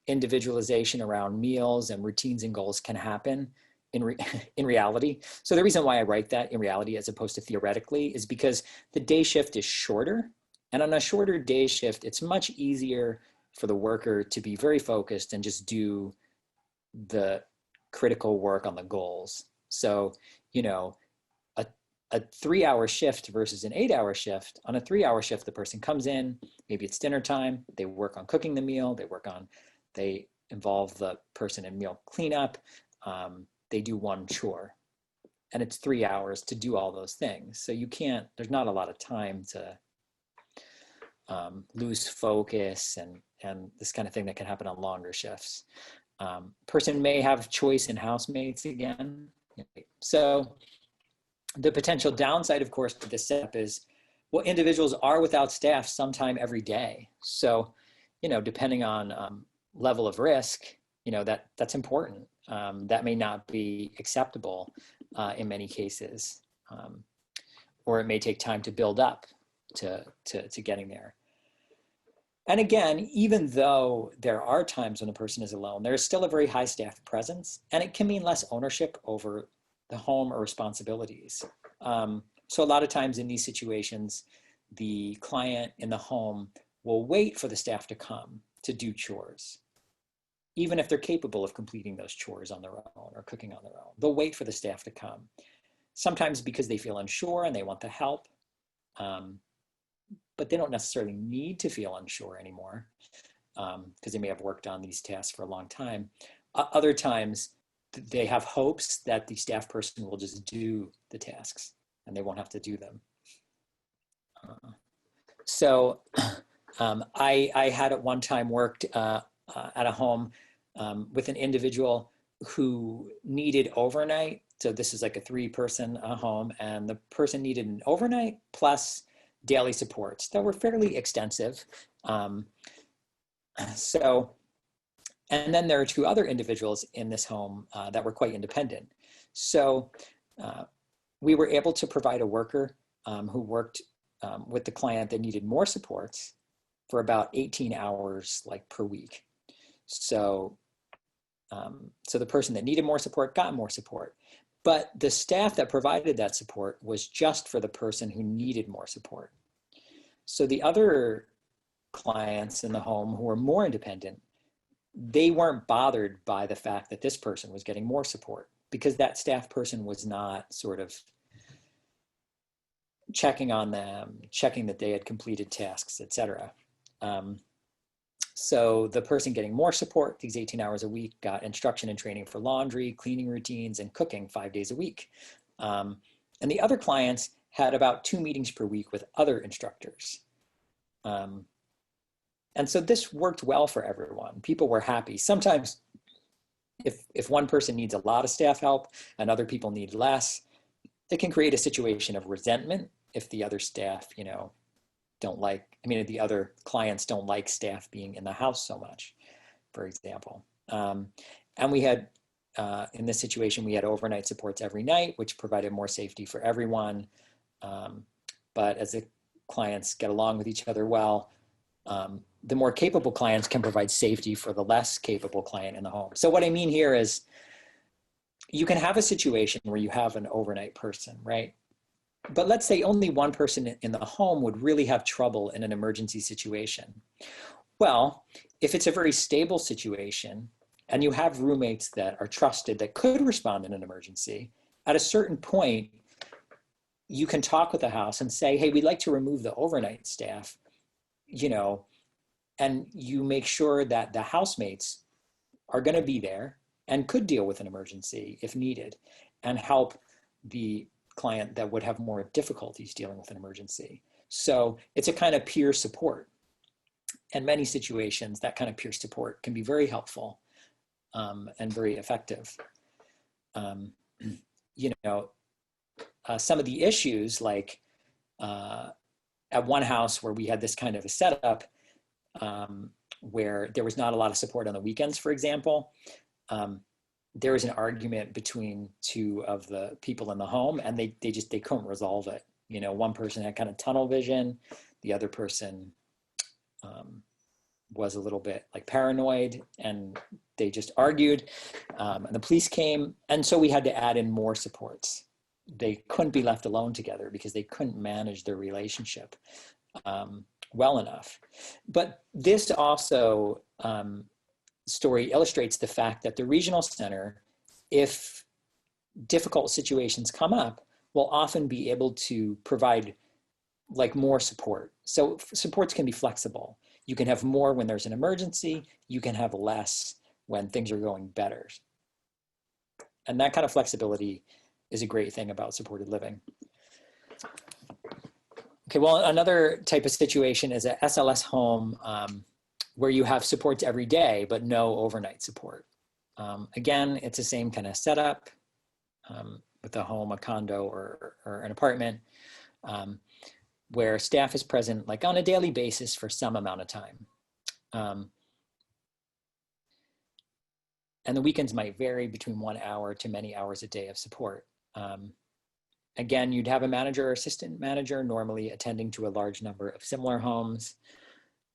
Speaker 2: Individualization around meals and routines and goals can happen in reality. So the reason why I write that in reality as opposed to theoretically is because the day shift is shorter. And on a shorter day shift, it's much easier for the worker to be very focused and just do the critical work on the goals. So, you know, a 3-hour shift versus an 8-hour shift. On a 3-hour shift, the person comes in, maybe it's dinner time, they work on cooking the meal, they involve the person in meal cleanup, they do one chore. And it's 3 hours to do all those things. So there's not a lot of time to lose focus and this kind of thing that can happen on longer shifts. Person may have choice in housemates again. So the potential downside, of course, to this setup is, well, individuals are without staff sometime every day. So, you know, depending on level of risk, you know, that's important. That may not be acceptable in many cases, or it may take time to build up to getting there. And again, even though there are times when a person is alone, there is still a very high staff presence, and it can mean less ownership over the home or responsibilities. So a lot of times in these situations, the client in the home will wait for the staff to come to do chores, even if they're capable of completing those chores on their own or cooking on their own. They'll wait for the staff to come, sometimes because they feel unsure and they want the help, but they don't necessarily need to feel unsure anymore because they may have worked on these tasks for a long time. Other times, they have hopes that the staff person will just do the tasks and they won't have to do them. So I had at one time worked at a home with an individual who needed overnight. So this is like a 3-person home, and the person needed an overnight plus daily supports that were fairly extensive. And then there are 2 other individuals in this home that were quite independent. So we were able to provide a worker who worked with the client that needed more supports for about 18 hours like per week. So, so the person that needed more support got more support. But the staff that provided that support was just for the person who needed more support. So the other clients in the home who were more independent, they weren't bothered by the fact that this person was getting more support because that staff person was not sort of checking on them, checking that they had completed tasks, etc. So the person getting more support, these 18 hours a week, got instruction and training for laundry, cleaning routines, and cooking 5 days a week. And the other clients had about 2 meetings per week with other instructors. And so this worked well for everyone. People were happy. Sometimes if one person needs a lot of staff help and other people need less, it can create a situation of resentment if the other staff, you know, the other clients don't like staff being in the house so much, for example. And we had, in this situation, we had overnight supports every night, which provided more safety for everyone. But as the clients get along with each other well, the more capable clients can provide safety for the less capable client in the home. So what I mean here is you can have a situation where you have an overnight person, right? But let's say only one person in the home would really have trouble in an emergency situation. Well, if it's a very stable situation and you have roommates that are trusted that could respond in an emergency, at a certain point, you can talk with the house and say, hey, we'd like to remove the overnight staff, you know, and you make sure that the housemates are going to be there and could deal with an emergency if needed and help the client that would have more difficulties dealing with an emergency. So it's a kind of peer support. In many situations, that kind of peer support can be very helpful and very effective. You know, some of the issues, like at one house where we had this kind of a setup where there was not a lot of support on the weekends, for example, there was an argument between 2 of the people in the home, and they couldn't resolve it. You know, one person had kind of tunnel vision, the other person was a little bit like paranoid, and they just argued, and the police came. And so we had to add in more supports. They couldn't be left alone together because they couldn't manage their relationship well enough. But this also story illustrates the fact that the regional center, if difficult situations come up, will often be able to provide like more support. So supports can be flexible. You can have more when there's an emergency. You can have less when things are going better. And that kind of flexibility is a great thing about supported living. Okay, well, another type of situation is a SLS home where you have supports every day, but no overnight support. Again, it's the same kind of setup with a home, a condo, or an apartment, where staff is present like on a daily basis for some amount of time. And the weekends might vary between 1 hour to many hours a day of support. Again, you'd have a manager or assistant manager normally attending to a large number of similar homes.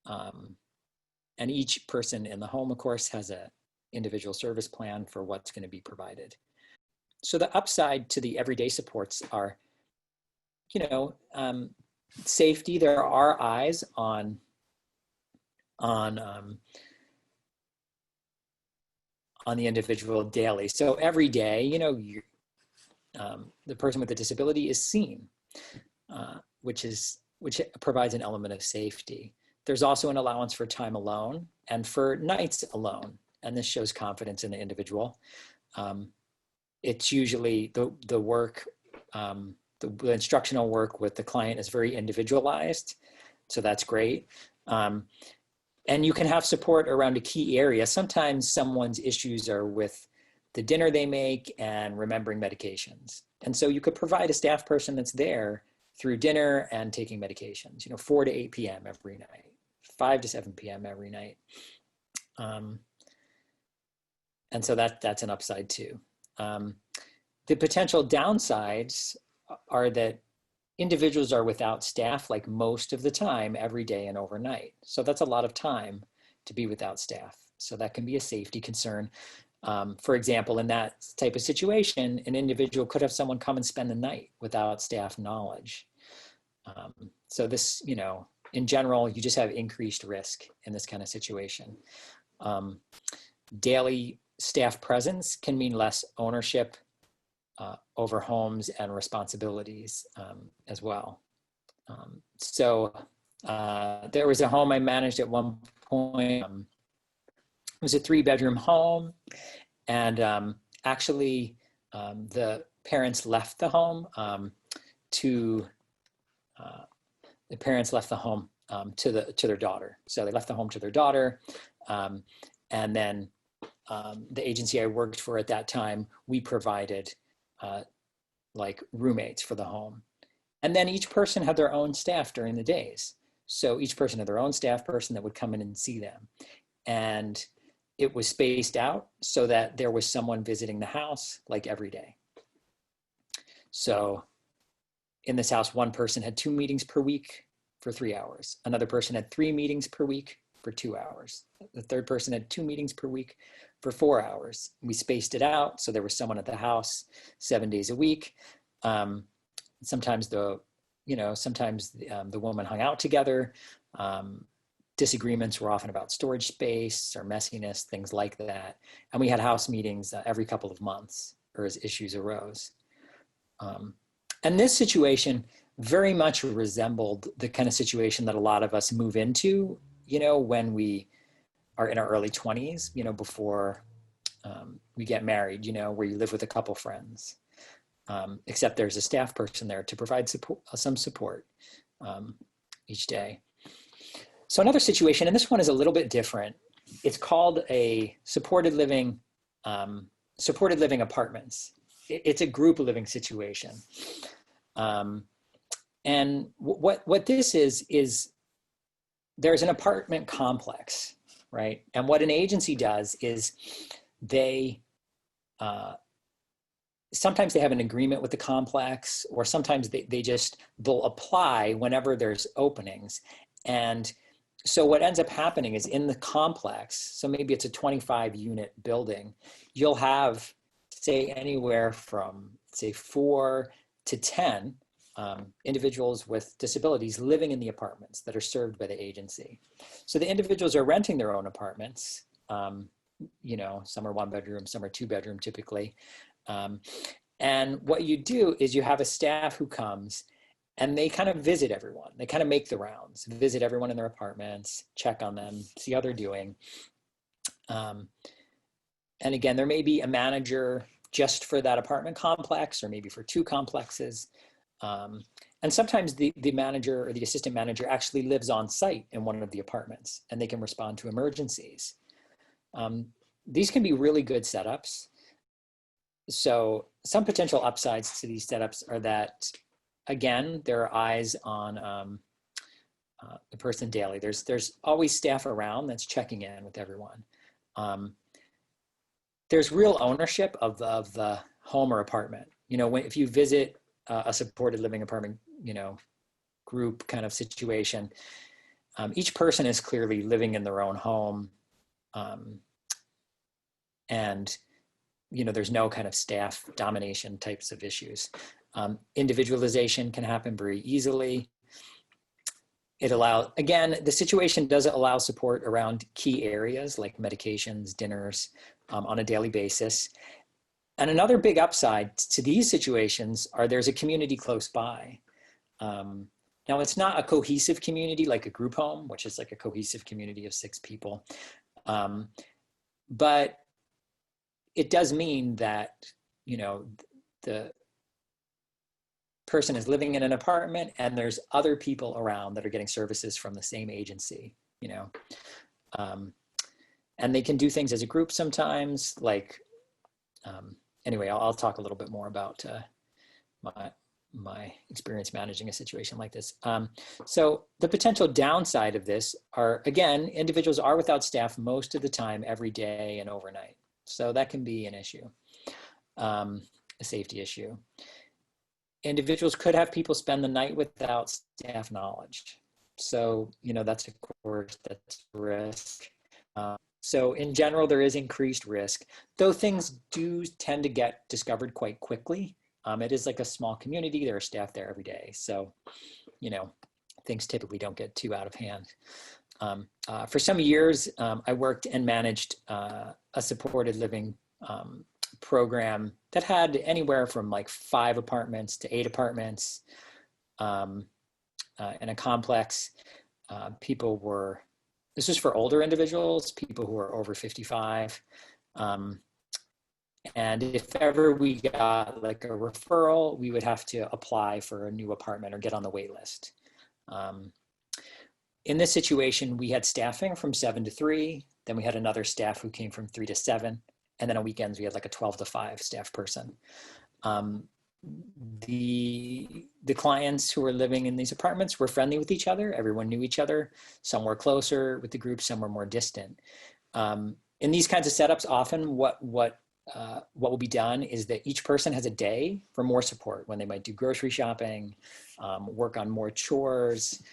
Speaker 2: And each person in the home, of course, has an individual service plan for what's going to be provided. So the upside to the everyday supports are, safety. There are eyes on the individual daily. So every day, the person with the disability is seen, which provides an element of safety. There's also an allowance for time alone and for nights alone, and this shows confidence in the individual. It's usually the work, the instructional work with the client is very individualized, so that's great. And you can have support around a key area. Sometimes someone's issues are with the dinner they make and remembering medications. And so you could provide a staff person that's there through dinner and taking medications, 4 to 8 p.m. every night, 5 to 7 p.m. every night. And so that's an upside too. The potential downsides are that individuals are without staff like most of the time, every day and overnight. So that's a lot of time to be without staff. So that can be a safety concern. For example, in that type of situation, an individual could have someone come and spend the night without staff knowledge. So this, in general, you just have increased risk in this kind of situation. Daily staff presence can mean less ownership over homes and responsibilities as well. So there was a home I managed at one point. It was a 3-bedroom home, and actually the parents left the home to their daughter. So they left the home to their daughter, and then the agency I worked for at that time, we provided like roommates for the home. And then each person had their own staff during the days. So each person had their own staff person that would come in and see them. And it was spaced out so that there was someone visiting the house like every day. So in this house, one person had 2 meetings per week for 3 hours. Another person had 3 meetings per week for 2 hours. The third person had 2 meetings per week for 4 hours. We spaced it out so there was someone at the house 7 days a week. Sometimes the woman hung out together. Disagreements were often about storage space or messiness, things like that. And we had house meetings every couple of months or as issues arose. And this situation very much resembled the kind of situation that a lot of us move into, when we are in our early 20s, before we get married, where you live with a couple friends. Except there's a staff person there to provide some support each day. So another situation, and this one is a little bit different. It's called a supported living apartments. It's a group living situation. And what this is there's an apartment complex, right? And what an agency does is sometimes they have an agreement with the complex, or sometimes they'll apply whenever there's openings. And So what ends up happening is in the complex, so maybe it's a 25 unit building, you'll have, say, anywhere from, say, 4 to 10 individuals with disabilities living in the apartments that are served by the agency. So the individuals are renting their own apartments. You know, some are 1 bedroom, some are 2 bedroom typically. And what you do is you have a staff who comes and they kind of visit everyone. They kind of make the rounds, visit everyone in their apartments, check on them, see how they're doing. And again, there may be a manager just for that apartment complex or maybe for 2 complexes. And sometimes the manager or the assistant manager actually lives on site in one of the apartments and they can respond to emergencies. These can be really good setups. So some potential upsides to these setups are that, again, there are eyes on the person daily. There's always staff around that's checking in with everyone. There's real ownership of the home or apartment. You know, if you visit a supported living apartment, you know, group kind of situation, each person is clearly living in their own home. And, you know, there's no kind of staff domination types of issues. Individualization can happen very easily. It allows, again, the situation doesn't allow support around key areas like medications, dinners on a daily basis. And another big upside to these situations are there's a community close by. Now, it's not a cohesive community like a group home, which is like a cohesive community of 6 people. But it does mean that, you know, the person is living in an apartment and there's other people around that are getting services from the same agency, you know. And they can do things as a group sometimes, like, anyway, I'll talk a little bit more about my experience managing a situation like this. So the potential downside of this are, again, individuals are without staff most of the time, every day and overnight. So that can be an issue, a safety issue. Individuals could have people spend the night without staff knowledge. So, you know, that's, of course, that's a risk. So in general, there is increased risk, though things do tend to get discovered quite quickly. It is like a small community. There are staff there every day. So, you know, things typically don't get too out of hand. For some years, I worked and managed a supported living program that had anywhere from like 5 apartments to 8 apartments in a complex. This was for older individuals, people who are over 55. And if ever we got like a referral, we would have to apply for a new apartment or get on the wait list. In this situation, we had staffing from 7 to 3. Then we had another staff who came from 3 to 7. And then on weekends, we had like a 12 to 5 staff person. The clients who were living in these apartments were friendly with each other. Everyone knew each other. Some were closer with the group, some were more distant. In these kinds of setups, often what will be done is that each person has a day for more support when they might do grocery shopping, work on more chores,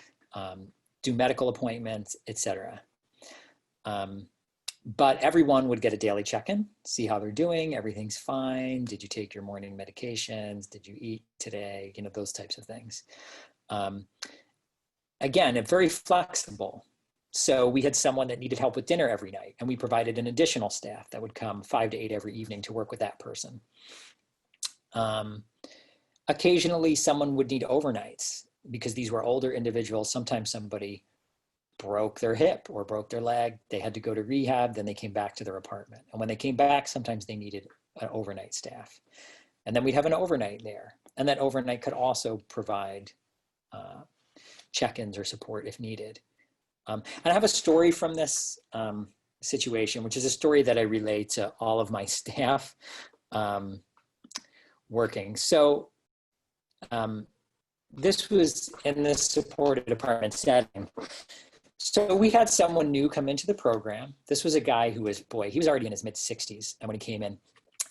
Speaker 2: do medical appointments, etc. But everyone would get a daily check-in, see how they're doing, everything's fine, did you take your morning medications, did you eat today, you know, those types of things. Again, it's very flexible. So we had someone that needed help with dinner every night, and we provided an additional staff that would come 5 to 8 every evening to work with that person. Occasionally, someone would need overnights because these were older individuals. Sometimes somebody broke their hip or broke their leg. They had to go to rehab, then they came back to their apartment. And when they came back, sometimes they needed an overnight staff. And then we'd have an overnight there. And that overnight could also provide check-ins or support if needed. And I have a story from this situation, which is a story that I relay to all of my staff working. So this was in this supported apartment setting. So we had someone new come into the program. This was a guy who was, he was already in his mid-60s when he came in.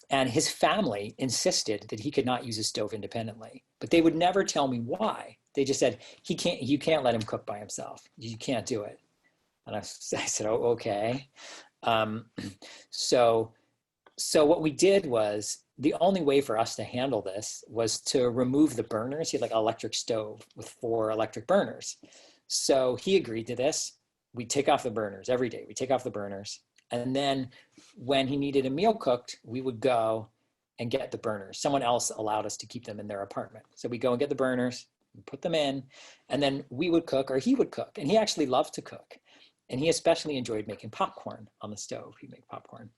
Speaker 2: And his family insisted that he could not use his stove independently, but they would never tell me why. They just said, you can't let him cook by himself. You can't do it. And I said, oh, okay. Um, so, so what we did was, the only way for us to handle this was to remove the burners. He had like an electric stove with 4 electric burners. So he agreed to this. We take off the burners every day. We take off the burners. And then when he needed a meal cooked, we would go and get the burners. Someone else allowed us to keep them in their apartment. So we go and get the burners, put them in, and then we would cook or he would cook. And he actually loved to cook. And he especially enjoyed making popcorn on the stove. He'd make popcorn.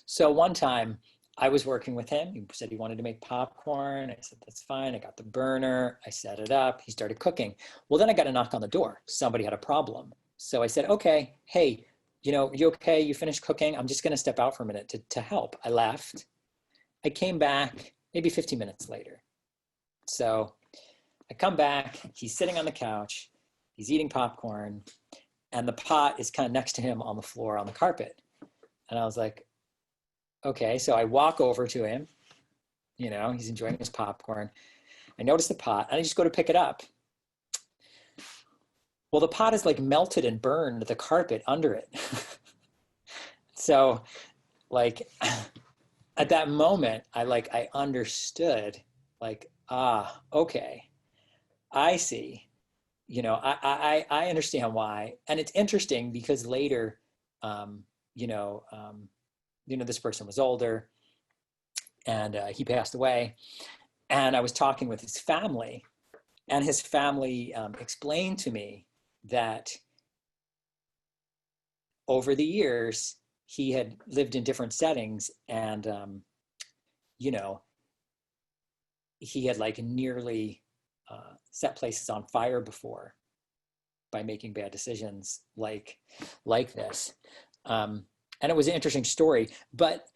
Speaker 2: So one time I was working with him. He said he wanted to make popcorn. I said, that's fine. I got the burner. I set it up. He started cooking. Well, then I got a knock on the door. Somebody had a problem. So I said, okay, hey, you okay? You finished cooking? I'm just going to step out for a minute to help. I left. I came back maybe 15 minutes later. So I come back. He's sitting on the couch. He's eating popcorn. And the pot is kind of next to him on the floor on the carpet. And I was like, okay, so I walk over to him, he's enjoying his popcorn. I notice the pot and I just go to pick it up. Well, the pot is like melted and burned the carpet under it. So like at that moment, I understood okay, I see, I understand why. And it's interesting because later, this person was older and he passed away. And I was talking with his family, and his family explained to me that over the years, he had lived in different settings and, he had like nearly set places on fire before by making bad decisions like this. And it was an interesting story, but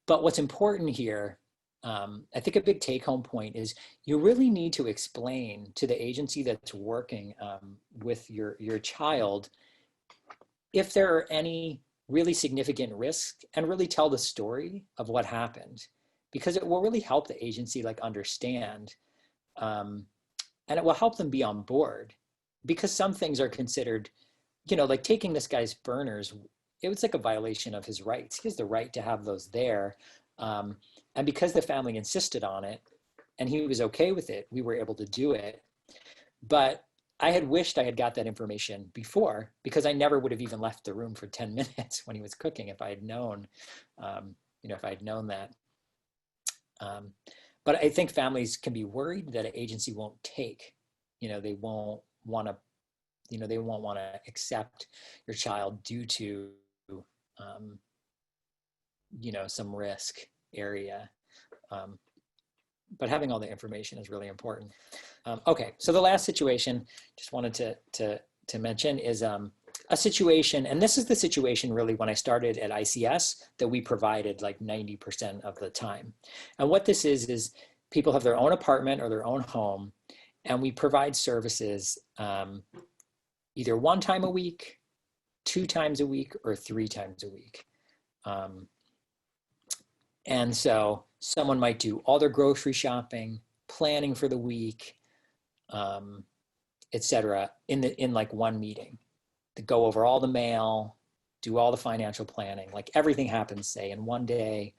Speaker 2: what's important here, I think a big take-home point is you really need to explain to the agency that's working with your child if there are any really significant risks, and really tell the story of what happened, because it will really help the agency understand, and it will help them be on board, because some things are considered, like taking this guy's burners. It was like a violation of his rights. He has the right to have those there. And because the family insisted on it and he was okay with it, we were able to do it. But I had wished I had got that information before, because I never would have even left the room for 10 minutes when he was cooking if I had known, if I had known that. But I think families can be worried that an agency won't take, they won't want to, they won't want to accept your child due to, some risk area. But having all the information is really important. Okay, so the last situation just wanted to mention is a situation, and this is the situation really when I started at ICS that we provided like 90% of the time. And what this is people have their own apartment or their own home, and we provide services either 1 time a week, 2 times a week, or 3 times a week. And so someone might do all their grocery shopping, planning for the week, et cetera, in like one meeting, to go over all the mail, do all the financial planning, like everything happens, say, in 1 day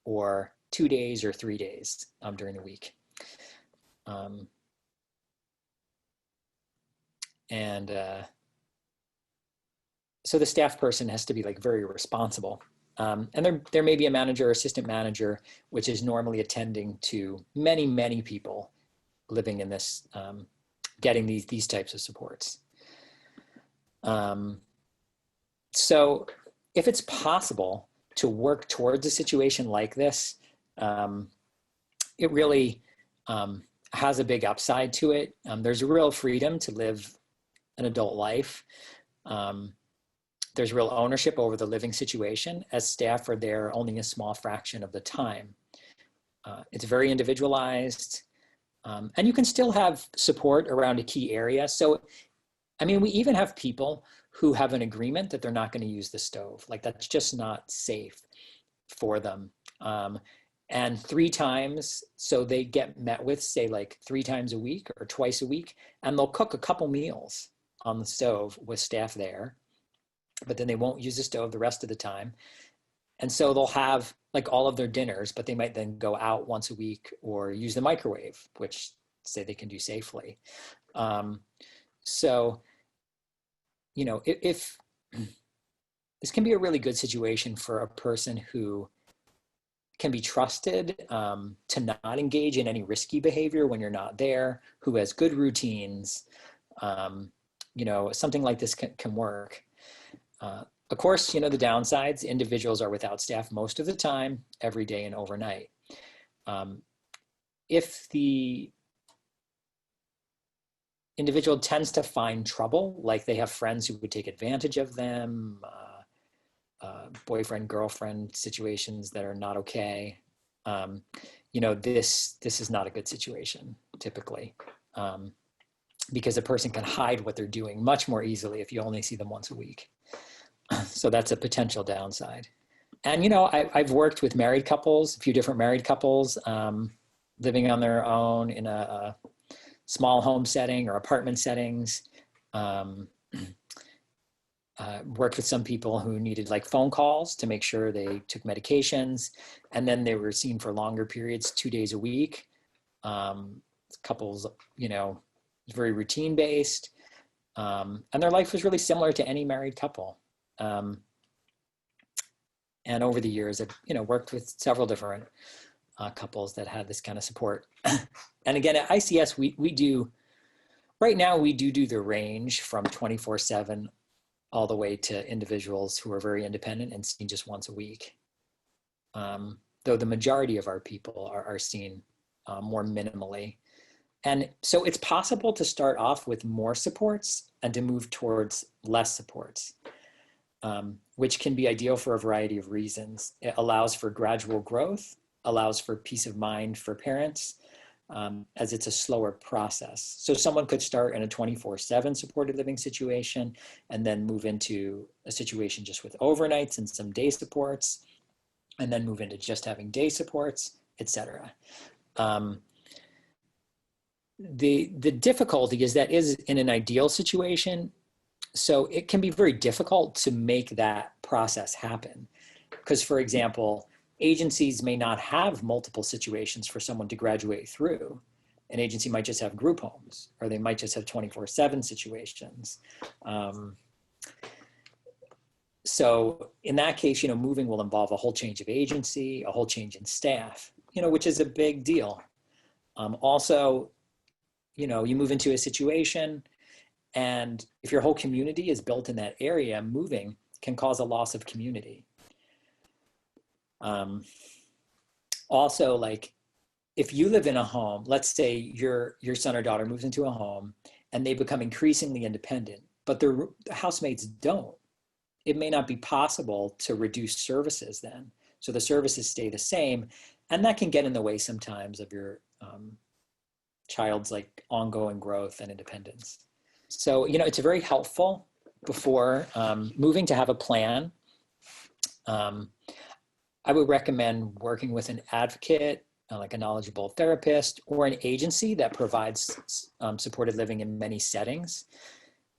Speaker 2: or 2 days or 3 days during the week. So the staff person has to be like very responsible. And there may be a manager or assistant manager, which is normally attending to many, many people living in this, getting these types of supports. So if it's possible to work towards a situation like this, it really has a big upside to it. There's a real freedom to live an adult life. There's real ownership over the living situation, as staff are there only a small fraction of the time. It's very individualized, and you can still have support around a key area. So, I mean, we even have people who have an agreement that they're not going to use the stove. Like, that's just not safe for them. And 3 times, so they get met with, say, like 3 times a week or twice a week, and they'll cook a couple meals on the stove with staff there, but then they won't use the stove the rest of the time. And so they'll have like all of their dinners, but they might then go out once a week or use the microwave, which say they can do safely. So, you know, if this can be a really good situation for a person who can be trusted to not engage in any risky behavior when you're not there, who has good routines, you know, something like this can work. Of course, you know, the downsides, individuals are without staff most of the time, every day and overnight. If the individual tends to find trouble, like they have friends who would take advantage of them, boyfriend, girlfriend situations that are not okay, you know, this is not a good situation typically, because a person can hide what they're doing much more easily if you only see them once a week. So that's a potential downside. And, you know, I've worked with married couples, a few different married couples, living on their own in a small home setting or apartment settings. Worked with some people who needed like phone calls to make sure they took medications, and then they were seen for longer periods, 2 days a week. Couples, you know, very routine based, and their life was really similar to any married couple. And over the years, I've, you know, worked with several different couples that had this kind of support. And again, at ICS, we do, right now, we do the range from 24/7 all the way to individuals who are very independent and seen just once a week. Though the majority of our people are seen more minimally. And so it's possible to start off with more supports and to move towards less supports, which can be ideal for a variety of reasons. It allows for gradual growth, allows for peace of mind for parents, as it's a slower process. So someone could start in a 24/7 supported living situation and then move into a situation just with overnights and some day supports, and then move into just having day supports, etc. The difficulty is that is in an ideal situation, so it can be very difficult to make that process happen. Because, for example, agencies may not have multiple situations for someone to graduate through. An agency might just have group homes, or they might just have 24/7 situations. So in that case, you know, moving will involve a whole change of agency, a whole change in staff, you know, which is a big deal. Also, you know, you move into a situation, and if your whole community is built in that area, moving can cause a loss of community. Also, like, if you live in a home, let's say your son or daughter moves into a home and they become increasingly independent, but their housemates don't, it may not be possible to reduce services then. So the services stay the same, and that can get in the way sometimes of your child's like ongoing growth and independence. So, you know, it's very helpful before moving to have a plan. I would recommend working with an advocate, like a knowledgeable therapist, or an agency that provides supported living in many settings.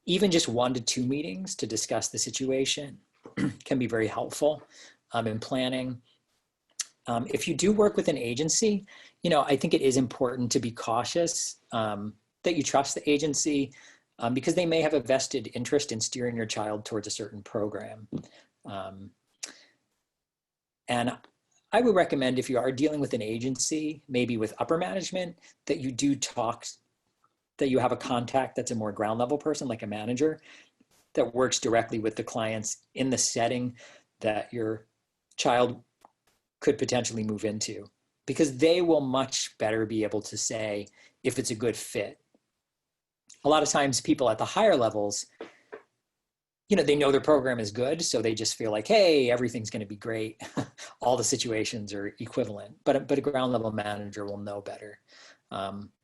Speaker 2: Even just 1 to 2 meetings to discuss the situation can be very helpful in planning. If you do work with an agency, you know, I think it is important to be cautious that you trust the agency, because they may have a vested interest in steering your child towards a certain program. And I would recommend, if you are dealing with an agency, maybe with upper management, that you do talk, that you have a contact that's a more ground level person, like a manager, that works directly with the clients in the setting that your child could potentially move into, because they will much better be able to say if it's a good fit. A lot of times people at the higher levels, you know, they know their program is good, so they just feel like, hey, everything's going to be great. All the situations are equivalent, but a ground level manager will know better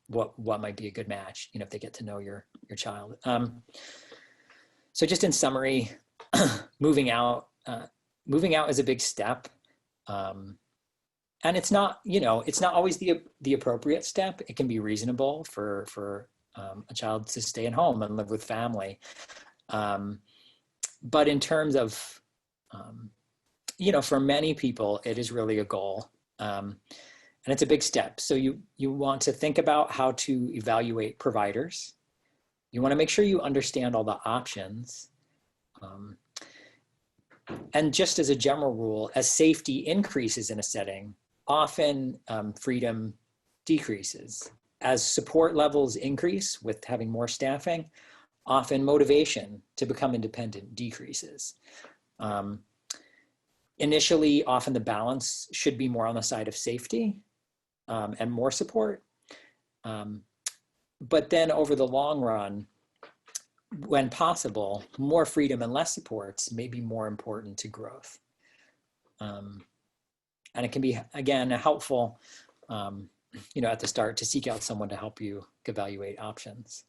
Speaker 2: what might be a good match, you know, if they get to know your child. So just in summary, moving out is a big step. And it's not, you know, it's not always the appropriate step. It can be reasonable for a child to stay at home and live with family. But in terms of, for many people, it is really a goal. And it's a big step. So you want to think about how to evaluate providers. You want to make sure you understand all the options. And just as a general rule, as safety increases in a setting, often freedom decreases. As support levels increase with having more staffing, often motivation to become independent decreases. Initially, often the balance should be more on the side of safety and more support. But then over the long run, when possible, more freedom and less supports may be more important to growth. And it can be, again, helpful, at the start to seek out someone to help you evaluate options.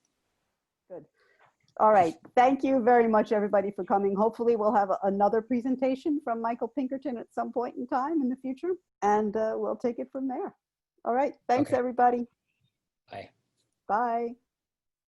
Speaker 1: Good. All right. Thank you very much, everybody, for coming. Hopefully we'll have another presentation from Michael Pinkerton at some point in time in the future, and we'll take it from there. All right. Thanks,
Speaker 2: Okay.
Speaker 1: everybody.
Speaker 2: Bye.
Speaker 1: Bye.